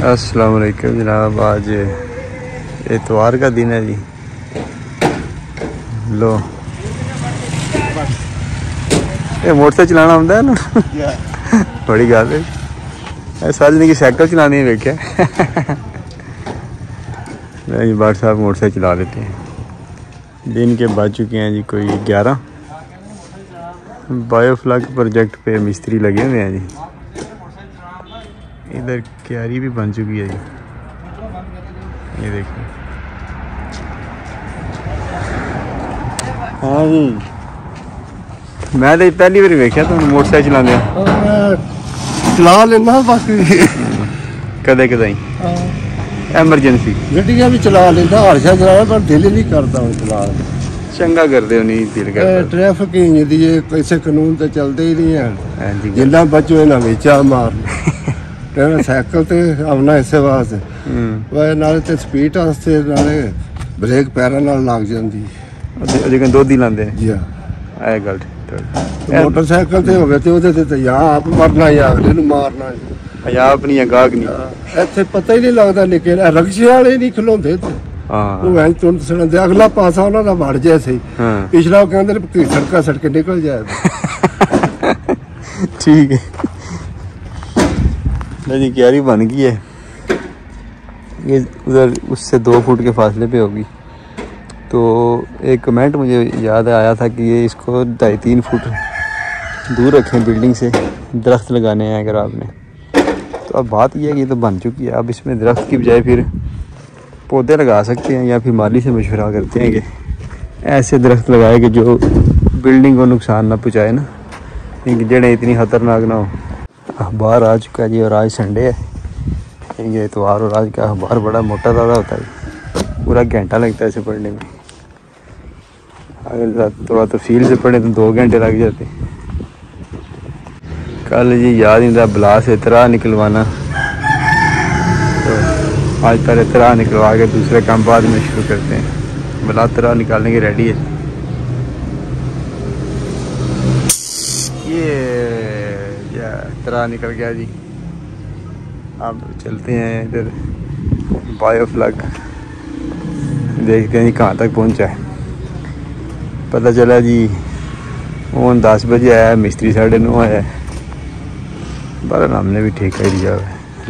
अस्सलाम वालेकुम जनाब। आज इतवार का दिन है जी। लो ये मोटरसाइकिल चलाना आंदा है ना बड़ी गल है। सारी जिंदगी साइकिल चलानी वेख्या जी। बाट साहब मोटरसाइकिल चला लेते हैं। दिन के बज चुके हैं जी कोई 11। बायोफ्लग प्रोजेक्ट पे मिस्त्री लगे हुए हैं जी। इधर क्यारी भी बन चुकी है जी, ये देखिए। हाँ जी, मैं तो पहली बार वेख्या तुम मोटरसाइकिल चलाने चला लेना बाकी कदे कदाई एमरजेंसी गड्डियां भी चला लेना। हरशा चलाया पर दिल नहीं करता हूँ चला। चंगा करते हो नहीं दिल करता। ट्रैफिक ही दी कैसे कानून तो चलते ही नहीं है। जिन्ना बचो इन्हें बेचा मारना साइकिल ते अपना इसे वास्ते वह नाले ते स्पीड वास्ते नाले ब्रेक पैरों नाल लग जाती। लेकिन दो ही लाते हैं जी हाँ गल। मोटरसाइकिल ते हो गए तो ਉਹਦੇ ਤੇ या आप मरना या अगले ਨੂੰ मारना या अपनी या गाहक नहीं। ਇੱਥੇ ਪਤਾ ਹੀ ਨਹੀਂ ਲੱਗਦਾ ਨਿੱਕੇ ਰਕਸ਼ੇ ਵਾਲੇ ਨਹੀਂ ਖਲੋਂਦੇ ਤੇ ਉਹ ਐਂ ਤੁੰਨ ਸੁਣਦੇ ਅਗਲਾ ਪਾਸਾ ਉਹਨਾਂ ਦਾ ਵੜ ਜਾਏ ਸਹੀ। ਪਿਛਲਾ ਉਹ ਕਹਿੰਦੇ ਨੇ ਸੜਕਾਂ ਸੜਕੇ ਨਿਕਲ ਜਾਏ। ठीक है जी, क्यारी बन गई है। ये उधर उससे 2 फुट के फासले पे होगी। तो एक कमेंट मुझे याद आया था कि ये इसको 2.5-3 फुट दूर रखें बिल्डिंग से, दरख्त लगाने हैं अगर आपने। तो अब बात यह है कि ये तो बन चुकी है। अब इसमें दरख्त की बजाय फिर पौधे लगा सकते हैं, या फिर माली से मशवरा करते हैं कि ऐसे दरख्त लगाए कि जो बिल्डिंग को नुकसान ना पहुँचाए ना, क्योंकि जड़ें इतनी ख़तरनाक ना हो। अखबार आ चुका है जी, और आज संडे है। ये इतवार और आज का अखबार बड़ा मोटा ज़्यादा होता है, पूरा घंटा लगता है इसे पढ़ने में। अगर थोड़ा तफसील से पढ़े तो 2 घंटे लग जाते। कल जी याद नहीं था बला से इतरा निकलवाना, तो आज पहले इतरा निकलवा के दूसरे काम बाद में शुरू करते हैं। बला इतरा निकालने की रेडी है। ये इतरा निकल गया जी। अब चलते हैं इधर बायोफ्लग, देखते हैं जी कहाँ तक पहुँचा है। पता चला जी वो 10 बजे आया, मिस्त्री 9:30 आया। बहरहाल हमने भी ठेका ही दिया है,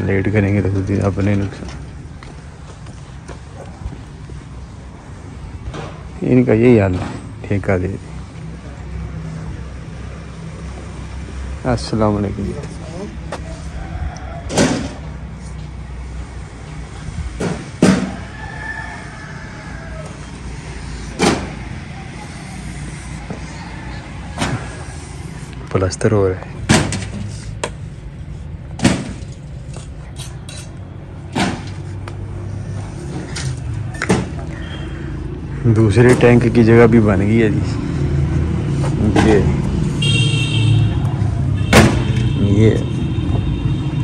लेट करेंगे तो खुद अपने नुकसान। इनका यही हाल है, ठेका दे। अस्सलाम वालेकुम। प्लास्टर हो रहा है। दूसरे टैंक की जगह भी बन गई है जी। ये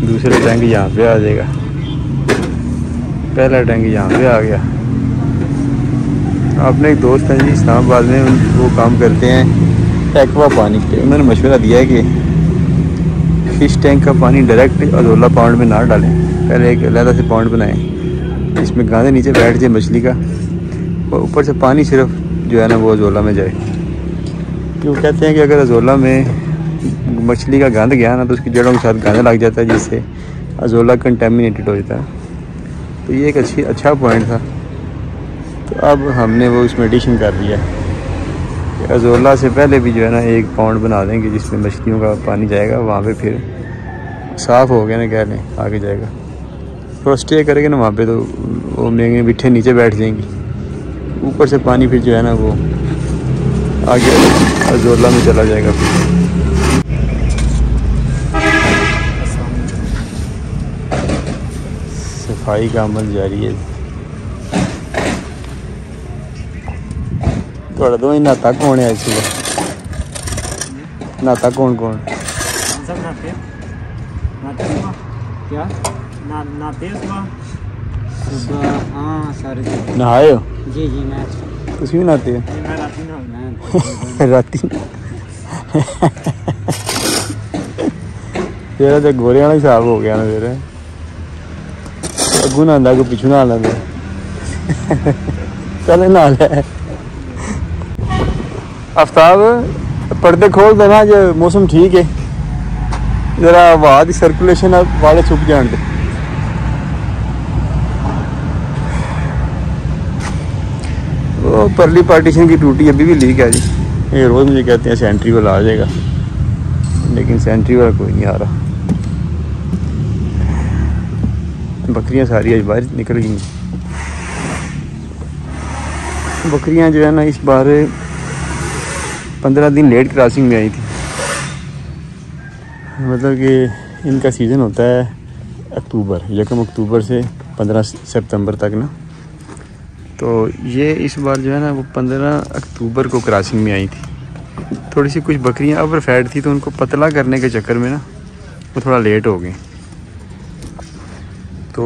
दूसरे टैंक यहाँ पे आ जाएगा, पहला टैंक यहाँ पे आ गया। अपने एक दोस्त हैं जी इस्लामाबाद में, वो काम करते हैं एक्वा पानी पे। उन्होंने मशवरा दिया है कि फिश टैंक का पानी डायरेक्ट अजोला पाउंड में ना डालें, पहले एक अलग से पाउंड बनाएं जिसमें गांधे नीचे बैठ जाए मछली का, और ऊपर से पानी सिर्फ जो है ना वो अजोला में जाए। क्यों कहते हैं कि अगर अजोला में मछली का गंद गया ना तो उसकी जड़ों के साथ गंद लग जाता है, जिससे अजोला कंटेमिनेटेड हो जाता है। तो ये एक अच्छा पॉइंट था। तो अब हमने वो उसमें एडिशन कर दिया कि अजोला से पहले भी जो है ना 1 पाउंड बना देंगे जिसमें मछलियों का पानी जाएगा। वहाँ पे फिर साफ़ हो गया ना, कह लें आगे जाएगा। थोड़ा स्टे करेंगे ना वहाँ पे तो वो महंगे बिठे नीचे बैठ जाएंगी, ऊपर से पानी फिर जो है ना वो आगे अजोला में चला जाएगा। सफाई का अमल जारी है। थोड़ा दो नाता कौन है इस नाता कौन सब नहाते हैं। क्या नहाते हैं सुबह? हाँ सारे नहाए हो? जी जी मैं तुम भी नहाते हो? मैं राती नहाता राती तेरा तो गोरे वाला हिसाब हो गया ना तेरा। अगू ना आंदा कोई पिछू ना आंदा चल ना है। आफ्ताब पर्दे खोल देना, जो मौसम ठीक है, जरा हवा की सर्कुलेशन वाले चुप जान दे। वो परली पार्टीशन की टूटी अभी भी लीक है जी। ये रोज़ मुझे कहते हैं सेंट्री वाला आ जाएगा, लेकिन सेंट्री वाला कोई नहीं आ रहा। बकरियां सारी आज बाहर निकल गई। बकरियां जो है ना इस बार 15 दिन लेट क्रॉसिंग में आई थी। मतलब कि इनका सीज़न होता है अक्टूबर, 1 अक्टूबर से 15 सितंबर तक ना। तो ये इस बार जो है ना वो 15 अक्टूबर को क्रॉसिंग में आई थी। थोड़ी सी कुछ बकरियां ओवर फैट थी, तो उनको पतला करने के चक्कर में ना वो थोड़ा लेट हो गए। तो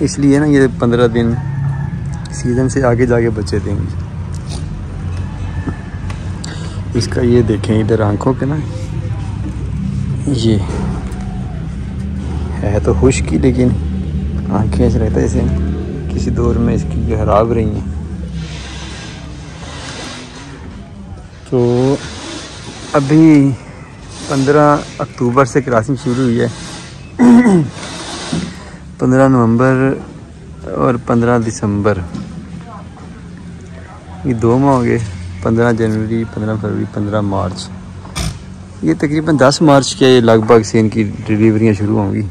इसलिए ना ये 15 दिन सीज़न से आगे जाके बच्चे देंगे। इसका ये देखें इधर आंखों के ना, ये है तो खुश्की, लेकिन आंखें ऐसे रहता है जैसे किसी दौर में इसकी खराब रही हैं। तो अभी 15 अक्टूबर से क्रॉसिंग शुरू हुई है। 15 नवंबर और 15 दिसंबर, ये 2 माह हो गए। 15 जनवरी, 15 फरवरी, 15 मार्च, ये तकरीबन 10 मार्च के लगभग से इनकी डिलीवरियां शुरू होंगी।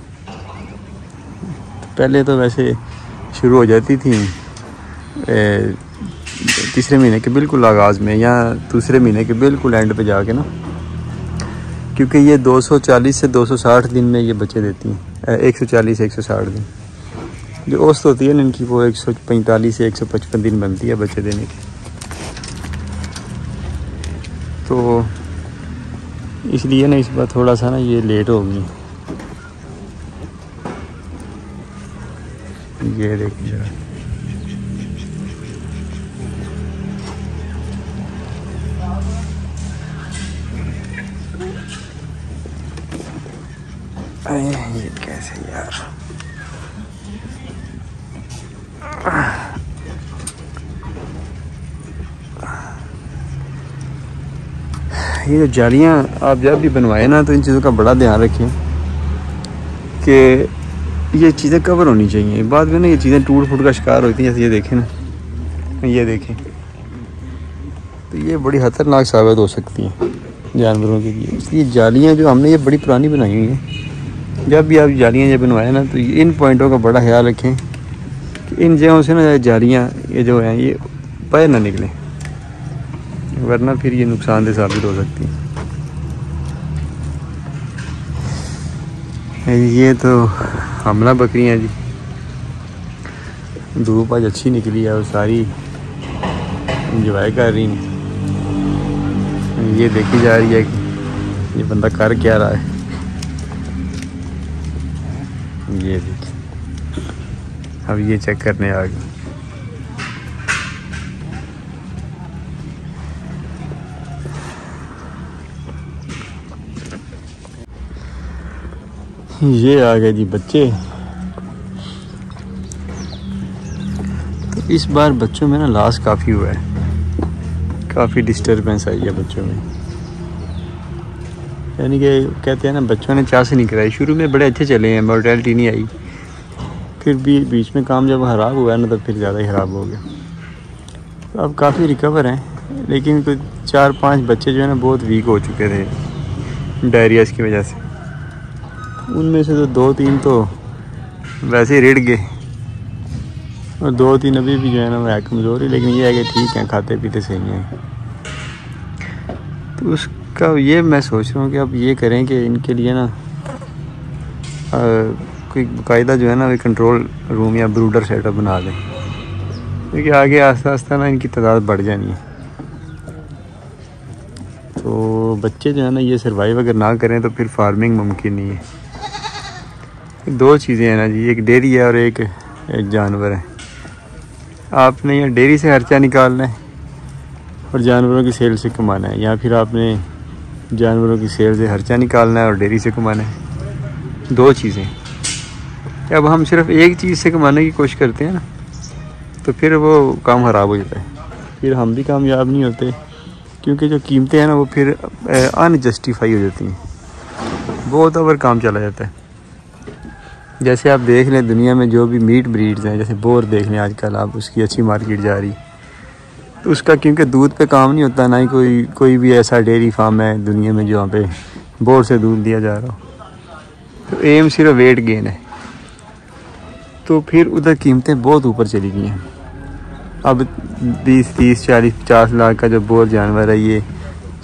पहले तो वैसे शुरू हो जाती थी तीसरे महीने के बिल्कुल आगाज़ में, या दूसरे महीने के बिल्कुल एंड पे जाके ना, क्योंकि ये 240 से 260 दिन में ये बच्चे देती हैं। 140 से 160 दिन जो औसत होती है ना इनकी, वो 145 से 155 दिन बनती है बच्चे देने की। तो इसलिए ना इस बार थोड़ा सा ना ये लेट हो गई। ये देखिए जरा, ये कैसे यार, ये जो जालियाँ आप जब भी बनवाए ना, तो इन चीज़ों का बड़ा ध्यान रखें कि ये चीज़ें कवर होनी चाहिए। बाद में ना ये चीज़ें टूट फूट का शिकार होती हैं। जैसे ये देखें ना, ये देखें, तो ये बड़ी ख़तरनाक साबित हो सकती हैं जानवरों के लिए। इसलिए जालियाँ जो हमने ये बड़ी पुरानी बनाई हुई हैं, जब भी आप जालियाँ जब बनवाएं ना, तो इन पॉइंटों का बड़ा ख्याल रखें कि इन जगहों से ना जालियाँ ये जो हैं ये बाहर ना निकलें, वरना फिर ये नुकसानदेह साबित हो सकती है। ये तो हमला बकरियाँ जी, धूप आज अच्छी निकली है और सारी इंजॉय कर रही हैं। ये देखी जा रही है कि ये बंदा कर क्या रहा है। ये देखिए, अब ये चेक करने आ गई। ये आ गए जी बच्चे। तो इस बार बच्चों में ना लॉस काफ़ी हुआ है, काफ़ी डिस्टर्बेंस आई है बच्चों में। यानी कि कहते हैं ना, बच्चों ने चाह से नहीं कराई। शुरू में बड़े अच्छे चले हैं, मॉर्टेलिटी नहीं आई, फिर भी बीच में काम जब ख़राब हुआ ना, तो फिर ज़्यादा ही ख़राब हो गया। तो अब काफ़ी रिकवर हैं, लेकिन कुछ 4-5 बच्चे जो है ना बहुत वीक हो चुके थे डायरियाज की वजह से। उनमें से तो 2-3 तो वैसे ही रिड़ गए, और 2-3 अभी भी जो है ना वो है कमज़ोरी, लेकिन ये है कि ठीक है, खाते पीते सही हैं। तो उसका ये मैं सोच रहा हूँ कि अब ये करें कि इनके लिए ना कोई बाकायदा जो है ना वो कंट्रोल रूम या ब्रूडर सेटअप बना दें, क्योंकि आगे आस्ता आस्ता ना इनकी तादाद बढ़ जानी है। तो बच्चे जो है ना ये सर्वाइव अगर ना करें तो फिर फार्मिंग मुमकिन नहीं है। 2 चीज़ें हैं ना जी, एक डेयरी है और एक जानवर है। आपने या डेयरी से खर्चा निकालना है और जानवरों की सेल से कमाना है, या फिर आपने जानवरों की सेल से खर्चा निकालना है और डेयरी से कमाना है। दो चीज़ें। अब हम सिर्फ एक चीज़ से कमाने की कोशिश करते हैं ना, तो फिर वो काम ख़राब हो जाता है, फिर हम भी कामयाब नहीं होते, क्योंकि जो कीमतें हैं ना वो फिर अनजस्टिफाई हो जाती हैं, बहुत ओवर काम चला जाता है। जैसे आप देख लें दुनिया में जो भी मीट ब्रीड्स हैं, जैसे बोर देख लें आजकल आप, उसकी अच्छी मार्केट जा रही, तो उसका क्योंकि दूध पे काम नहीं होता, ना ही कोई भी ऐसा डेयरी फार्म है दुनिया में जहाँ पे बोर से दूध दिया जा रहा हो, तो एम सिर्फ वेट गेन है, तो फिर उधर कीमतें बहुत ऊपर चली गई हैं। अब 20, 30, 40, 50 लाख का जो बोर जानवर है, ये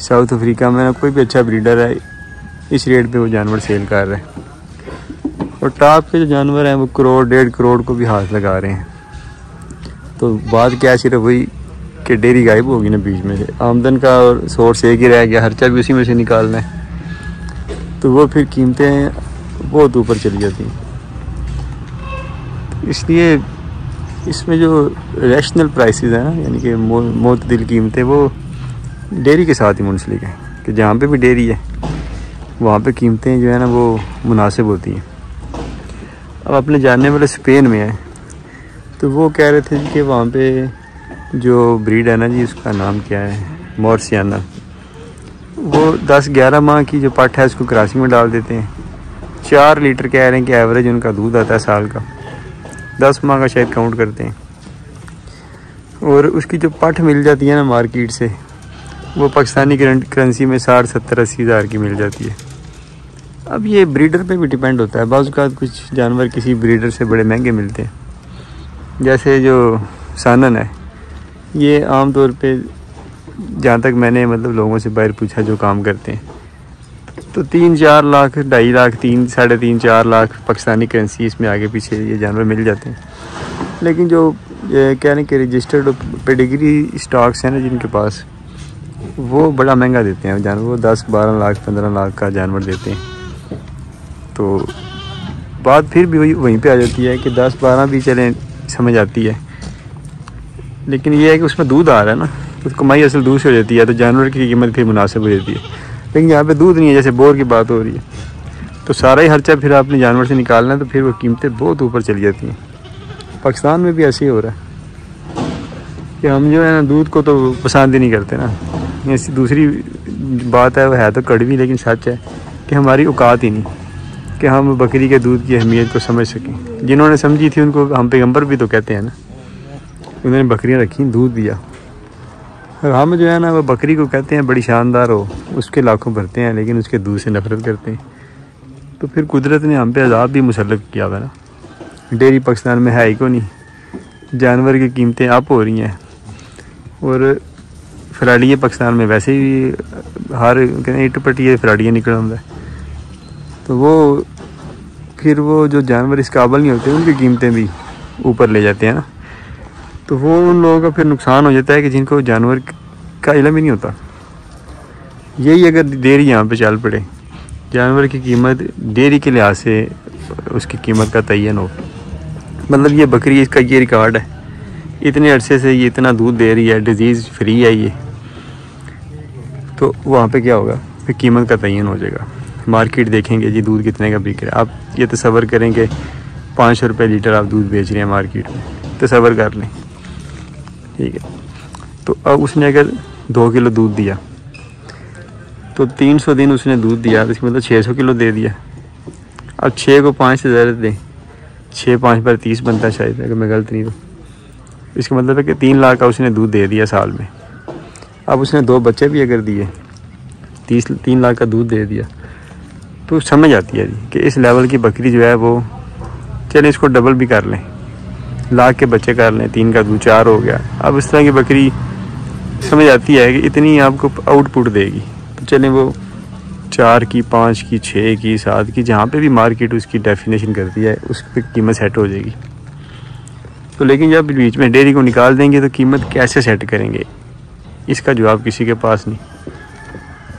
साउथ अफ्रीका में कोई भी अच्छा ब्रीडर है इस रेट पे वो जानवर सेल कर रहे हैं, और टॉप के जो जानवर हैं वो करोड़ 1.5 करोड़ को भी हाथ लगा रहे हैं। तो बात क्या सिर्फ वही कि डेयरी गायब होगी ना बीच में से, आमदन का और सोर्स एक ही रह गया, खर्चा भी उसी में से निकालना है, तो वो फिर कीमतें बहुत ऊपर चली जाती हैं। इसलिए इसमें जो रैशनल प्राइसेस हैं ना, यानी कि मोतदिल कीमतें, वो डेयरी के साथ ही मुंसलिक हैं, कि जहाँ पे भी डेयरी है वहाँ पे कीमतें जो है ना वो मुनासिब होती हैं। अब अपने जानने वाले स्पेन में है, तो वो कह रहे थे कि वहाँ पे जो ब्रीड है ना जी, उसका नाम क्या है, मोर्सियाना, वो 10-11 माह की जो पट है उसको क्रॉसिंग में डाल देते हैं। 4 लीटर कह रहे हैं कि एवरेज उनका दूध आता है साल का, 10 माह का शायद काउंट करते हैं, और उसकी जो पट मिल जाती है ना मार्केट से, वो पाकिस्तानी करेंसी में 60-70-80 हज़ार की मिल जाती है। अब ये ब्रीडर पे भी डिपेंड होता है, बाज़ औक़ात कुछ जानवर किसी ब्रीडर से बड़े महंगे मिलते हैं, जैसे जो सानन है, ये आम तौर पे जहाँ तक मैंने मतलब लोगों से बाहर पूछा जो काम करते हैं, तो 3-4 लाख, 2.5 लाख, 3-3.5-4 लाख पाकिस्तानी करेंसी इसमें आगे पीछे ये जानवर मिल जाते हैं। लेकिन जो कह रहे कि रजिस्टर्ड पेडिग्री स्टॉक्स हैं ना जिनके पास, वो बड़ा महंगा देते हैं जानवर, वो 10-12 लाख 15 लाख का जानवर देते हैं। तो बात फिर भी वहीं पे आ जाती है कि 10-12 भी चलें समझ आती है, लेकिन ये है कि उसमें दूध आ रहा है ना, तो कमाई असल दूध से हो जाती है, तो जानवर की कीमत फिर मुनासिब हो जाती है। लेकिन यहाँ पे दूध नहीं है, जैसे बोर की बात हो रही है, तो सारा ही खर्चा फिर आपने जानवर से निकालना है, तो फिर वो कीमतें बहुत ऊपर चली जाती हैं। पाकिस्तान में भी ऐसे ही हो रहा है कि हम जो है ना दूध को तो पसंद ही नहीं करते ना। ऐसी दूसरी बात है, वो है तो कड़वी लेकिन सच है कि हमारी औकात ही नहीं कि हम बकरी के दूध की अहमियत को समझ सकें। जिन्होंने समझी थी उनको हम पैगंबर भी तो कहते हैं ना, उन्होंने बकरियां रखी, दूध दिया, और हम जो है ना वो बकरी को कहते हैं बड़ी शानदार हो, उसके लाखों भरते हैं लेकिन उसके दूध से नफरत करते हैं। तो फिर कुदरत ने हम पे अज़ाब भी मुसल्लत किया हुआ ना। डेयरी पाकिस्तान में है ही को नहीं, जानवर की कीमतें अप हो रही हैं, और फराड़ियाँ पाकिस्तान में वैसे ही हर इट पट्टी फराड़ियाँ निकल आंदा है, तो वो फिर वो जो जानवर इस काबिल नहीं होते उनकी कीमतें भी ऊपर ले जाते हैं ना, तो वो उन लोगों का फिर नुकसान हो जाता है कि जिनको जानवर का इल्म ही नहीं होता। यही अगर डेयरी यहाँ पे चल पड़े, जानवर की कीमत डेयरी के लिहाज से उसकी कीमत का तयन हो, मतलब ये बकरी इसका ये रिकॉर्ड है, इतने अरसे से ये इतना दूध दे रही है, डिजीज़ फ्री है ये, तो वहाँ पे क्या होगा, फिर कीमत का तयन हो जाएगा। मार्केट देखेंगे जी दूध कितने का बिक रहा है, आप ये तसव्वुर करेंगे 500 रुपये लीटर आप दूध बेच रहे हैं मार्केट में, तसव्वुर कर लें, ठीक है। तो अब उसने अगर 2 किलो दूध दिया तो 300 दिन उसने दूध दिया, तो इसका मतलब 600 किलो दे दिया। अब 6 को 5 से ज़्यादा दें, 6-5 पर 30 बनता है शायद, अगर मैं गलत नहीं तो इसका मतलब है कि 3 लाख का उसने दूध दे दिया साल में। अब उसने 2 बच्चे भी अगर दिए, 3 लाख का दूध दे दिया, तो समझ आती है जी कि इस लेवल की बकरी जो है वो, चलें इसको डबल भी कर लें, लाख के बच्चे कर लें, 3 का दूध 4 हो गया। अब इस तरह की बकरी समझ आती है कि इतनी आपको आउटपुट देगी, तो चलें वो 4 की, 5 की, 6 की, 7 की, जहाँ पे भी मार्केट उसकी डेफिनेशन करती है उस पर कीमत सेट हो जाएगी। तो लेकिन जब बीच में डेयरी को निकाल देंगे तो कीमत कैसे सेट करेंगे, इसका जवाब किसी के पास नहीं।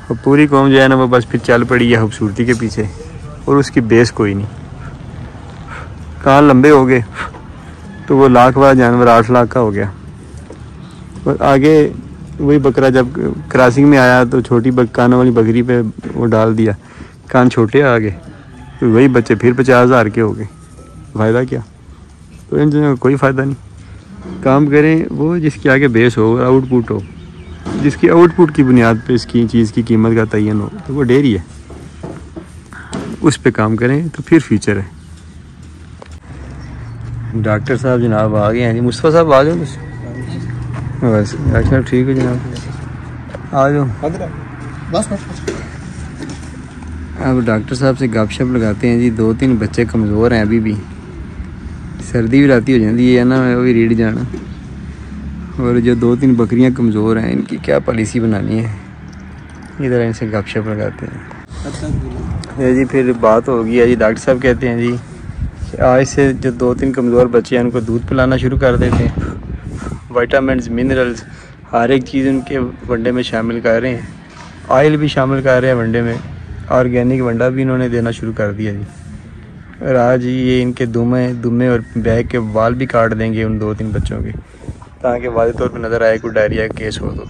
और पूरी कौम जो है ना वो बस फिर चल पड़ी है खूबसूरती के पीछे, और उसकी बेस कोई नहीं। कान लंबे हो गए तो वो लाख वाला जानवर 8 लाख का हो गया, और आगे वही बकरा जब क्रॉसिंग में आया तो छोटी कानों वाली बकरी पे वो डाल दिया, कान छोटे आ गए, तो वही बच्चे फिर 50,000 के हो गए, फ़ायदा क्या? तो इन चीज़ों का कोई फ़ायदा नहीं। काम करें वो जिसके आगे बेस हो, आउटपुट हो, जिसकी आउटपुट की बुनियाद पे इसकी चीज़ की कीमत का तयन हो, तो वो डेयरी है, उस पे काम करें तो फिर फ्यूचर है। डॉक्टर साहब जनाब आ गए हैं जी। मुस्तफ़ा साहब आ जाओ बस। डॉक्टर साहब ठीक हो जनाब, आ जाओ। बस अब डॉक्टर साहब से गपशप लगाते हैं जी। 2-3 बच्चे कमज़ोर हैं अभी भी, सर्दी भी राती हो जाती है ना, वो भी रीढ़ जाना। और जो 2-3 बकरियां कमज़ोर हैं, इनकी क्या पॉलिसी बनानी है, इधर इनसे गपशप लगाते हैं जी। फिर बात होगी है जी। डॉक्टर साहब कहते हैं जी कि आज से जो 2-3 कमज़ोर बच्चे हैं उनको दूध पिलाना शुरू कर देते हैं, विटामिन्स मिनरल्स हर एक चीज़ उनके वनडे में शामिल कर रहे हैं, ऑयल भी शामिल कर रहे हैं वनडे में, ऑर्गेनिक वंडा भी इन्होंने देना शुरू कर दिया जी। और आज ये इनके दुमे और बैक के बाल भी काट देंगे उन 2-3 बच्चों के, ताकि वाज़े तौर पर नज़र आए कोई डायरिया का केस हो तो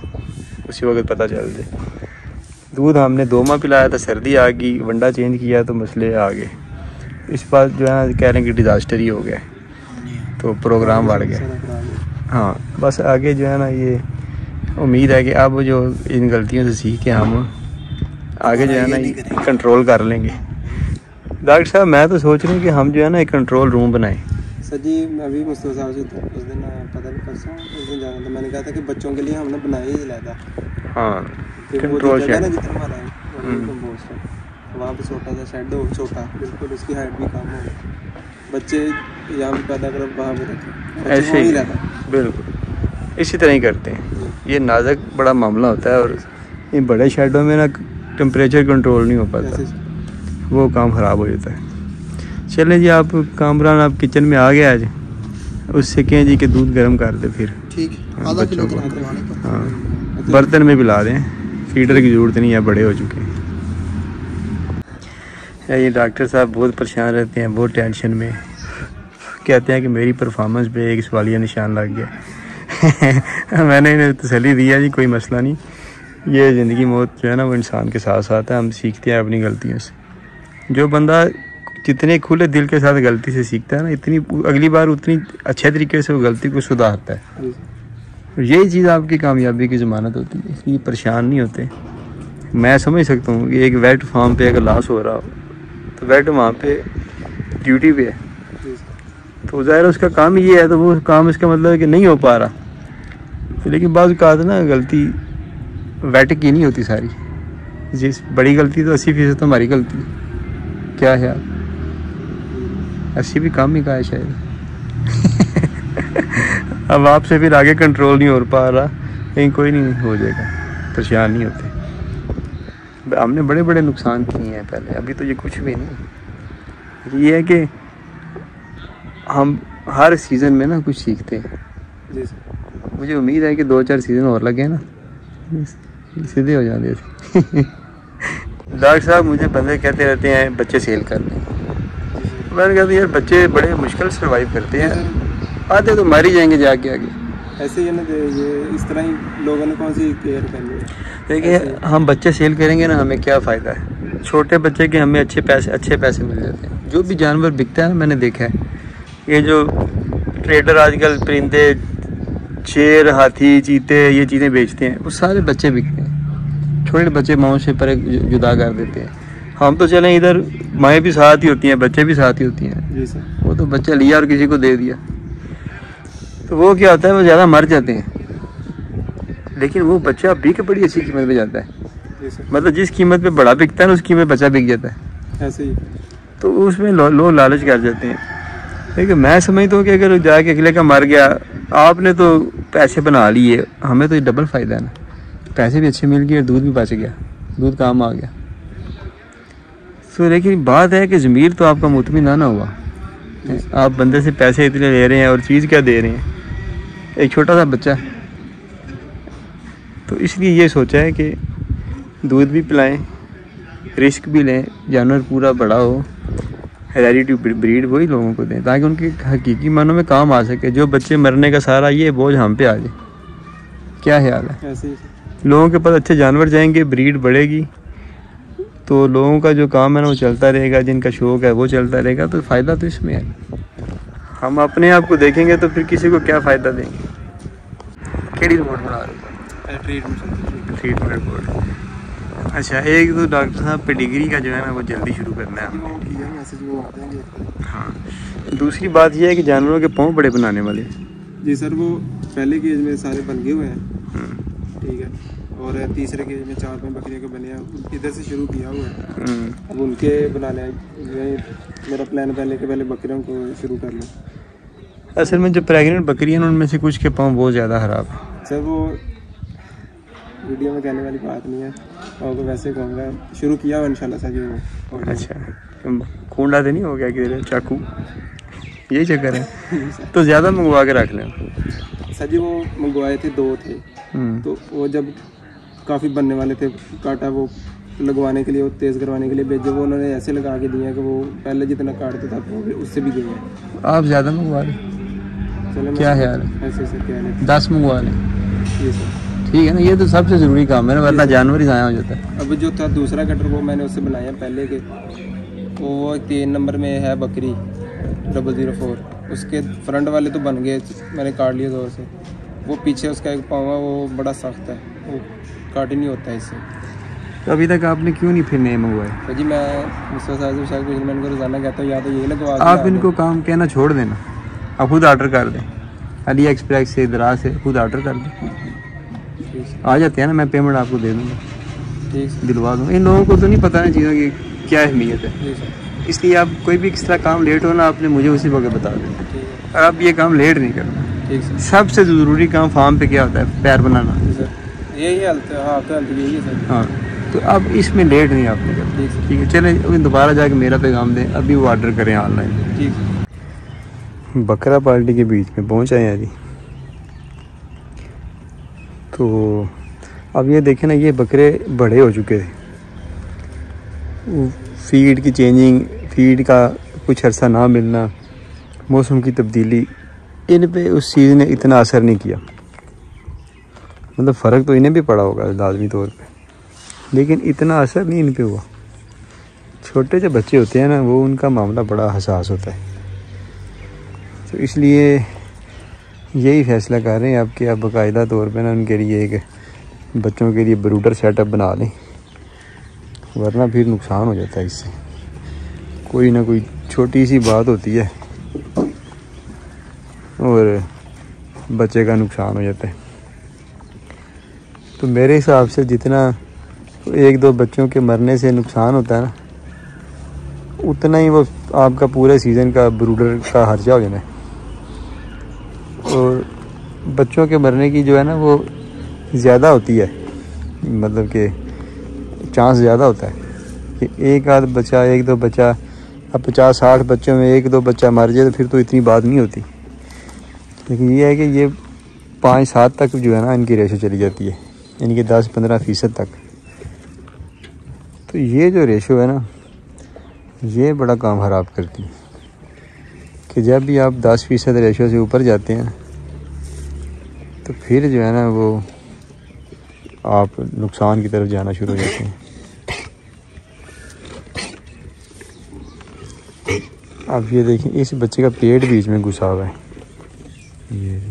उसी वक्त पता चल जाए। दूध हमने 2 माह पिलाया था, सर्दी आ गई, वंडा चेंज किया तो मसले आ गए। इस बात जो है ना कह रहे हैं कि डिज़ास्टर ही हो गया, तो प्रोग्राम बढ़ गया। हाँ बस आगे जो है ना ये उम्मीद है कि अब जो इन गलतियों से सीख के हम आगे जो है ना ये कंट्रोल कर लेंगे। डॉक्टर साहब मैं तो सोच रही हूँ कि हम जो है ना एक कंट्रोल रूम बनाएं। सर जी मैं भी मुस्तफ़ा साहब से उस दिन पता नहीं परसों उस दिन जाना था, मैंने कहा था कि बच्चों के लिए हमने बनाया ही लाया था। हाँ कंट्रोल शेड ना जितना हमारा कंपोस्ट है, वहाँ पे छोटा सा शेड हो, छोटा बिल्कुल, उसकी हाइट भी कम हो, बच्चे यहाँ पे पैदा कर वहाँ पे रखें, ऐसे ही बिल्कुल इसी तरह ही करते हैं। ये नाजुक बड़ा मामला होता है और इन बड़े शेडों में ना टेम्परेचर कंट्रोल नहीं हो पाता, वो काम ख़राब हो जाता है। चलें जी, आप कामरान आप किचन में आ गया आज, उससे कहें जी कि दूध गर्म कर दे फिर ठीक हाँ, बच्चों को हाँ बर्तन में पिला दें, फीडर की ज़रूरत नहीं है, बड़े हो चुके हैं। ये डॉक्टर साहब बहुत परेशान रहते हैं, बहुत टेंशन में, कहते हैं कि मेरी परफॉर्मेंस पे एक सवालिया निशान लग गया। मैंने इन्हें तसल्ली दिया जी कोई मसला नहीं, ये ज़िंदगी मौत जो है ना वो इंसान के साथ साथ है, हम सीखते हैं अपनी गलतियों से। जो बंदा जितने खुले दिल के साथ गलती से सीखता है ना, इतनी अगली बार उतनी अच्छे तरीके से वो गलती को सुधारता है। यही चीज़ आपकी कामयाबी की ज़मानत होती है, इसलिए परेशान नहीं होते। मैं समझ सकता हूँ कि एक वेट फार्म पे अगर लॉस हो रहा हो तो वेट वहाँ पे ड्यूटी पे है, तो ज़ाहिर है उसका काम ये है, तो वो काम इसका मतलब है कि नहीं हो पा रहा। तो लेकिन बाज़ औक़ात ना गलती वेट की नहीं होती सारी, जिस बड़ी गलती तो 80% तो हमारी गलती है। क्या है 80 भी कम ही का है शायद। अब आपसे फिर आगे कंट्रोल नहीं हो पा रहा, कहीं कोई नहीं हो जाएगा, परेशान नहीं होते। हमने बड़े बड़े नुकसान किए हैं पहले, अभी तो ये कुछ भी नहीं। ये है कि हम हर सीज़न में ना कुछ सीखते हैं। मुझे उम्मीद है कि 2-4 सीज़न और लगे ना, सीधे हो जाते थे। डॉक्टर साहब मुझे बंदे कहते रहते हैं बच्चे सेल कर लें, मैंने कहा यार बच्चे बड़े मुश्किल सर्वाइव करते हैं, आते तो मर ही जाएंगे जाके आगे। ऐसे ही ना, ये इस तरह ही लोगों ने कौन सी केयर करनी है। देखिए हम बच्चे सेल करेंगे ना, हमें क्या फ़ायदा है? छोटे बच्चे के हमें अच्छे पैसे मिल जाते हैं। जो भी जानवर बिकता है ना, मैंने देखा है ये जो ट्रेडर आजकल परिंदे, शेर, हाथी, चीते ये चीज़ें बेचते हैं, वो सारे बच्चे बिकते हैं। छोटे बच्चे माओ से पर जुदा कर देते हैं। हम तो चलें इधर माएँ भी साथ ही होती हैं, बच्चे भी साथ ही होती हैं। जी सर। वो तो बच्चा लिया और किसी को दे दिया, तो वो क्या होता है, वो ज़्यादा मर जाते हैं, लेकिन वो बच्चा बिक बड़ी अच्छी कीमत पे जाता है। मतलब जिस कीमत पे बड़ा बिकता है ना, उस कीमत बच्चा बिक जाता है। ऐसे ही तो उसमें लोग लालच कर जाते हैं। लेकिन मैं समझता हूँ कि अगर जाके अगले का मर गया, आपने तो पैसे बना लिए, हमें तो ये डबल फ़ायदा है ना, पैसे भी अच्छे मिल गए और दूध भी बच गया, दूध काम आ गया। तो लेकिन बात है कि ज़मीर तो आपका मुतमिन ना हुआ, आप बंदे से पैसे इतने ले रहे हैं और चीज़ क्या दे रहे हैं, एक छोटा सा बच्चा। तो इसलिए ये सोचा है कि दूध भी पिलाएं, रिस्क भी लें, जानवर पूरा बड़ा हो, हेरेडिटी ब्रीड वही लोगों को दें, ताकि उनके हकीकी मानों में काम आ सके। जो बच्चे मरने का सारा ये बोझ हम पे आ जाए, क्या ख्याल है? ऐसे ही लोगों के पास अच्छे जानवर जाएंगे, ब्रीड बढ़ेगी, तो लोगों का जो काम है ना वो चलता रहेगा, जिनका शौक़ है वो चलता रहेगा, तो फ़ायदा तो इसमें है। हम अपने आप को देखेंगे तो फिर किसी को क्या फ़ायदा देंगे। केड़ी रिपोर्ट बना रहे हो? Treatment report. अच्छा, एक तो डॉक्टर साहब पेडिग्री का जो है ना वो जल्दी शुरू करना है हमने। हाँ, दूसरी बात यह है कि जानवरों के पाँव बड़े बनाने वाले। जी सर, वो पहले के एज में सारे बन गए हुए हैं, ठीक है, और तीसरे के एज में 4-5 बकरियों के बने हैं, इधर से शुरू किया हुआ है। अब उनके बनाने मेरा प्लान पहले के पहले बकरियों को शुरू कर लूँ। असल में जो प्रेग्नेंट बकरियां हैं उनमें से कुछ के पाँव बहुत ज़्यादा ख़राब है। सर वो वीडियो में कहने वाली बात नहीं है, और वैसे कहूँगा शुरू किया हुआ इंशाल्लाह सर जो। अच्छा, खूंडा तो नहीं हो गया कि चाकू, यही चक्कर है? तो ज़्यादा मंगवा के रख लें। सर जी वो मंगवाए थे 2 थे, तो वो जब काफ़ी बनने वाले थे, काटा वो लगवाने के लिए, वो तेज़ करवाने के लिए भेजे, वो उन्होंने ऐसे लगा के दिए कि वो पहले जितना काटते था वो उससे भी गए हैं। आप ज़्यादा मंगवा लें, चलो क्या ख्याल है? ऐसे सर क्या है, 10 मंगवा लें। जी सर, ठीक है ना, ये तो सबसे ज़रूरी काम है ना, वरना जानवर ही ज़ाया हो जाता है। अब जो था दूसरा कटर वो मैंने उससे बनाया पहले के, वो 3 नंबर में है बकरी 004, उसके फ्रंट वाले तो बन गए, मैंने काट लिया ज़ोर से। वो पीछे उसका एक पाँव है वो बड़ा सख्त है, वो काट ही नहीं होता है इससे। तो अभी तक आपने क्यों नहीं फिर नए मंगवाए? तो जी मैं मैं इनको रोज़ाना कहता हूँ या तो ये लगवा, आप इनको काम कहना छोड़ देना, आप खुद ऑर्डर कर दें, अली एक्सप्रेस से, दराज से खुद ऑर्डर कर दें, आ जाते हैं ना, मैं पेमेंट आपको दे दूँगा, ठीक दिलवा दूँगा। इन लोगों को तो नहीं पता ना चीज़ों की क्या अहमियत है, जी सर, इसलिए आप कोई भी किस तरह काम लेट हो ना, आपने मुझे उसी वक्त बता देना, ठीक है, और आप ये काम लेट नहीं करना। ठीक सर, सबसे ज़रूरी काम फार्म पे क्या होता है? पैर बनाना। जी सर, यही हेल्थ, हाँ तो हेल्थ यही है सर। हाँ, तो अब इसमें लेट नहीं आपने करना, ठीक सर, ठीक है? चले अभी दोबारा जाके मेरा पैगाम दें, अभी वो ऑर्डर करें ऑनलाइन। ठीक सर। बकरा पार्टी के बीच में पहुँच आए हैं जी। तो अब ये देखें ना, ये बकरे बड़े हो चुके थे, फीड की चेंजिंग, फीड का कुछ अर्सा ना मिलना, मौसम की तब्दीली, इन पे उस चीज़ ने इतना असर नहीं किया। मतलब फ़र्क तो इन्हें भी पड़ा होगा लाजमी तौर पे, लेकिन इतना असर नहीं इन पे हुआ। छोटे जो बच्चे होते हैं ना, वो उनका मामला बड़ा हसास होता है, तो इसलिए यही फ़ैसला कर रहे हैं अब कि आप बाकायदा तौर पे ना उनके लिए एक बच्चों के लिए ब्रूडर सेटअप बना लें, वरना फिर नुकसान हो जाता है इससे। कोई ना कोई छोटी सी बात होती है और बच्चे का नुकसान हो जाता है। तो मेरे हिसाब से जितना 1-2 बच्चों के मरने से नुकसान होता है ना, उतना ही वो आपका पूरे सीज़न का ब्रूडर का खर्चा हो जाना है। और बच्चों के मरने की जो है ना वो ज़्यादा होती है, मतलब कि चांस ज़्यादा होता है कि 1-2 बच्चा, अब 50-60 बच्चों में 1-2 बच्चा मर जाए तो फिर तो इतनी बात नहीं होती। लेकिन ये है कि ये 5-7 तक जो है ना इनकी रेशो चली जाती है, यानी कि 10-15% तक। तो ये जो रेशो है ना, ये बड़ा काम ख़राब करती है कि जब भी आप 10% रेशो से ऊपर जाते हैं तो फिर जो है ना वो आप नुकसान की तरफ जाना शुरू हो जाते हैं। अब ये देखें, इस बच्चे का पेट बीच में घुसा हुआ है। ये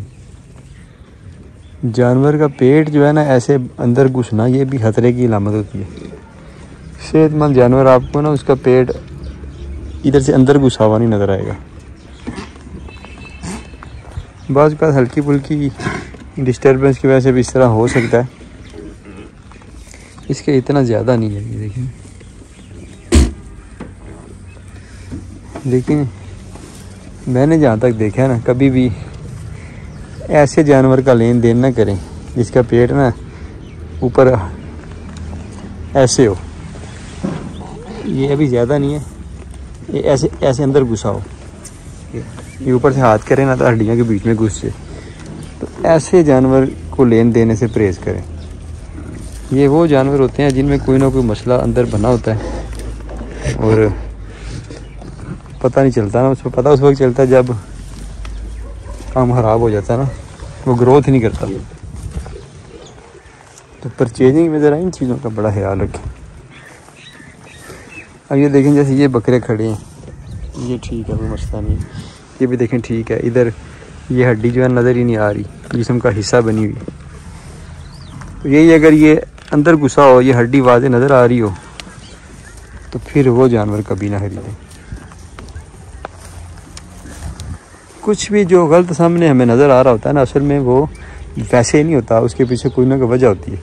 जानवर का पेट जो है ना ऐसे अंदर घुसना, ये भी खतरे की अलामत होती है। सेहतमंद जानवर आपको ना उसका पेट इधर से अंदर घुसा हुआ नहीं नज़र आएगा। बाज़ का हल्की फुल्की डिस्टर्बेंस की वजह से भी इस तरह हो सकता है, इसके इतना ज़्यादा नहीं है। ये देखिए, लेकिन मैंने जहाँ तक देखा है ना, कभी भी ऐसे जानवर का लेन देन ना करें जिसका पेट ना ऊपर ऐसे हो। ये अभी ज़्यादा नहीं है, ये ऐसे ऐसे अंदर घुसा हो, ये ऊपर से हाथ करें ना तो हड्डियों के बीच में घुस जाए। तो ऐसे जानवर को लेन देने से परहेज़ करें। ये वो जानवर होते हैं जिनमें कोई ना कोई मसला अंदर बना होता है और पता नहीं चलता ना, उसको पता उस वक्त चलता है जब काम ख़राब हो जाता है ना, वो ग्रोथ नहीं करता। तो परचेजिंग में ज़रा इन चीज़ों का बड़ा ख्याल रखें। अब ये देखें जैसे ये बकरे खड़े हैं, ये ठीक है, कोई मसला नहीं है। ये भी देखें ठीक है। इधर ये हड्डी जो है नज़र ही नहीं आ रही, जिस्म का हिस्सा बनी हुई। तो यही अगर ये अंदर घुसा हो, ये हड्डी वाज़े नज़र आ रही हो, तो फिर वो जानवर कभी ना खरीदें। कुछ भी जो गलत सामने हमें नज़र आ रहा होता है ना, असल में वो वैसे ही नहीं होता, उसके पीछे कोई ना कोई वजह होती है।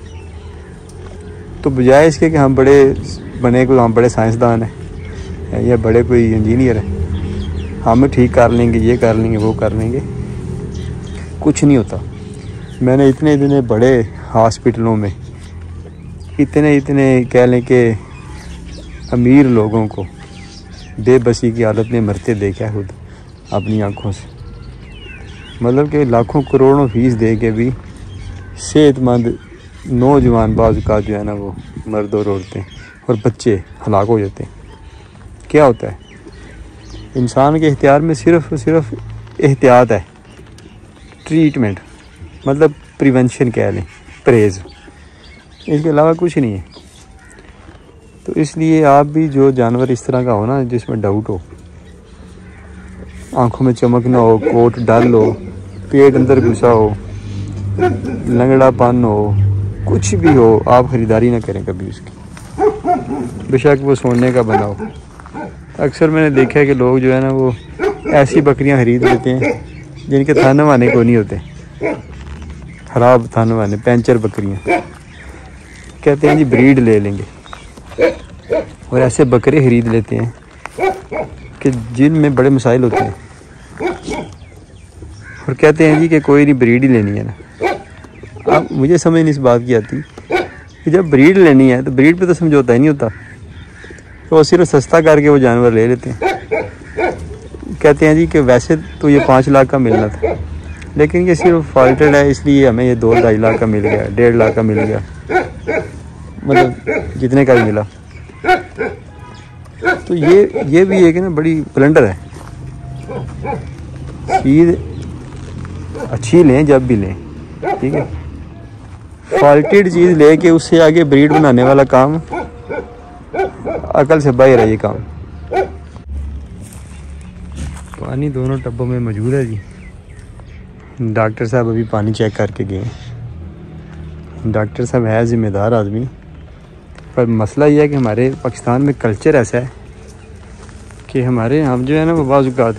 तो बजाय इसके कि हम बड़े बने, कोई हम बड़े साइंसदान हैं या बड़े कोई इंजीनियर हैं, हम ठीक कर लेंगे, ये कर लेंगे, वो कर लेंगे, कुछ नहीं होता। मैंने इतने बड़े हॉस्पिटलों में इतने कह लें कि अमीर लोगों को बेबसी की हालत में मरते देखा है खुद अपनी आँखों से। मतलब कि लाखों करोड़ों फीस दे के भी सेहतमंद नौजवान बाज़ का जो है ना, वो मर्द और औरतें और बच्चे हलाक हो जाते हैं। क्या होता है? इंसान के इख्तियार में सिर्फ़ और सिर्फ एहतियात है, ट्रीटमेंट, मतलब प्रिवेंशन कह लें, परहेज़, इसके अलावा कुछ नहीं है। तो इसलिए आप भी जो जानवर इस तरह का हो ना, जिसमें डाउट हो, आँखों में चमक ना हो, कोट डल हो, पेट अंदर घुसा हो, लंगड़ापन हो, कुछ भी हो, आप ख़रीदारी ना करें कभी उसकी, बेशक वो सोने का बना हो। अक्सर मैंने देखा है कि लोग जो है ना, वो ऐसी बकरियां खरीद लेते हैं जिनके थाने वाने को नहीं होते, ख़राब थाने वाने, पैंचर बकरियां, कहते हैं जी ब्रीड ले लेंगे, और ऐसे बकरे खरीद लेते हैं कि जिनमें बड़े मसाइल होते हैं, और कहते हैं जी कि कोई नहीं, ब्रीड ही लेनी है ना। अब मुझे समझ नहीं इस बात की आती कि जब ब्रीड लेनी है तो ब्रीड पे तो समझौता ही नहीं होता, तो वो सिर्फ सस्ता करके वो जानवर ले लेते हैं। कहते हैं जी कि वैसे तो ये 5 लाख का मिलना था, लेकिन ये सिर्फ फॉल्टेड है, इसलिए हमें ये 2-2.5 लाख का मिल गया, 1.5 लाख का मिल गया, मतलब जितने का भी मिला। तो ये भी एक ना बड़ी ब्लंडर है। चीज़ अच्छी लें जब भी लें, ठीक है, फॉल्टेड चीज़ लेके उससे आगे ब्रीड बनाने वाला काम अकल से बाहर है ये काम। पानी दोनों टब्बों में मौजूद है जी। डॉक्टर साहब अभी पानी चेक करके गए। डॉक्टर साहब है ज़िम्मेदार आदमी, पर मसला ये है कि हमारे पाकिस्तान में कल्चर ऐसा है कि हमारे हम जो है ना, वो बाज़ औक़ात